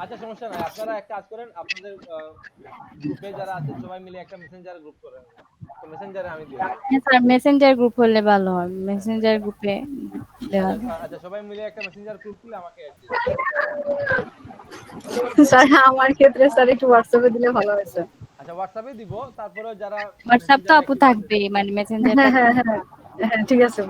S1: আচ্ছা সমস্যা নাই, আপনারা এক কাজ করেন, আপনাদের গ্রুপে যারা আছেন সবাই মিলে একটা মেসেঞ্জার গ্রুপ করেন, তো মেসেঞ্জারে আমি দিয়ে দেব।
S8: হ্যাঁ স্যার মেসেঞ্জার গ্রুপ হলে ভালো হয়, মেসেঞ্জার গ্রুপে দেওয়া যায়।
S1: আচ্ছা সবাই মিলে একটা মেসেঞ্জার গ্রুপ খুলে আমাকে অ্যাড দিন।
S5: স্যার আমার ক্ষেত্রে স্যার একটু হোয়াটসঅ্যাপে দিলে ভালো হয় স্যার।
S1: আচ্ছা হোয়াটসঅ্যাপে দিব, তারপরে যারা
S8: হোয়াটসঅ্যাপ তো
S1: Messenger-এ
S8: আপু
S1: active আছে-
S8: থাকবেই, মানে মেসেঞ্জার
S5: হ্যাঁ হ্যাঁ হ্যাঁ হ্যাঁ ঠিক আছে।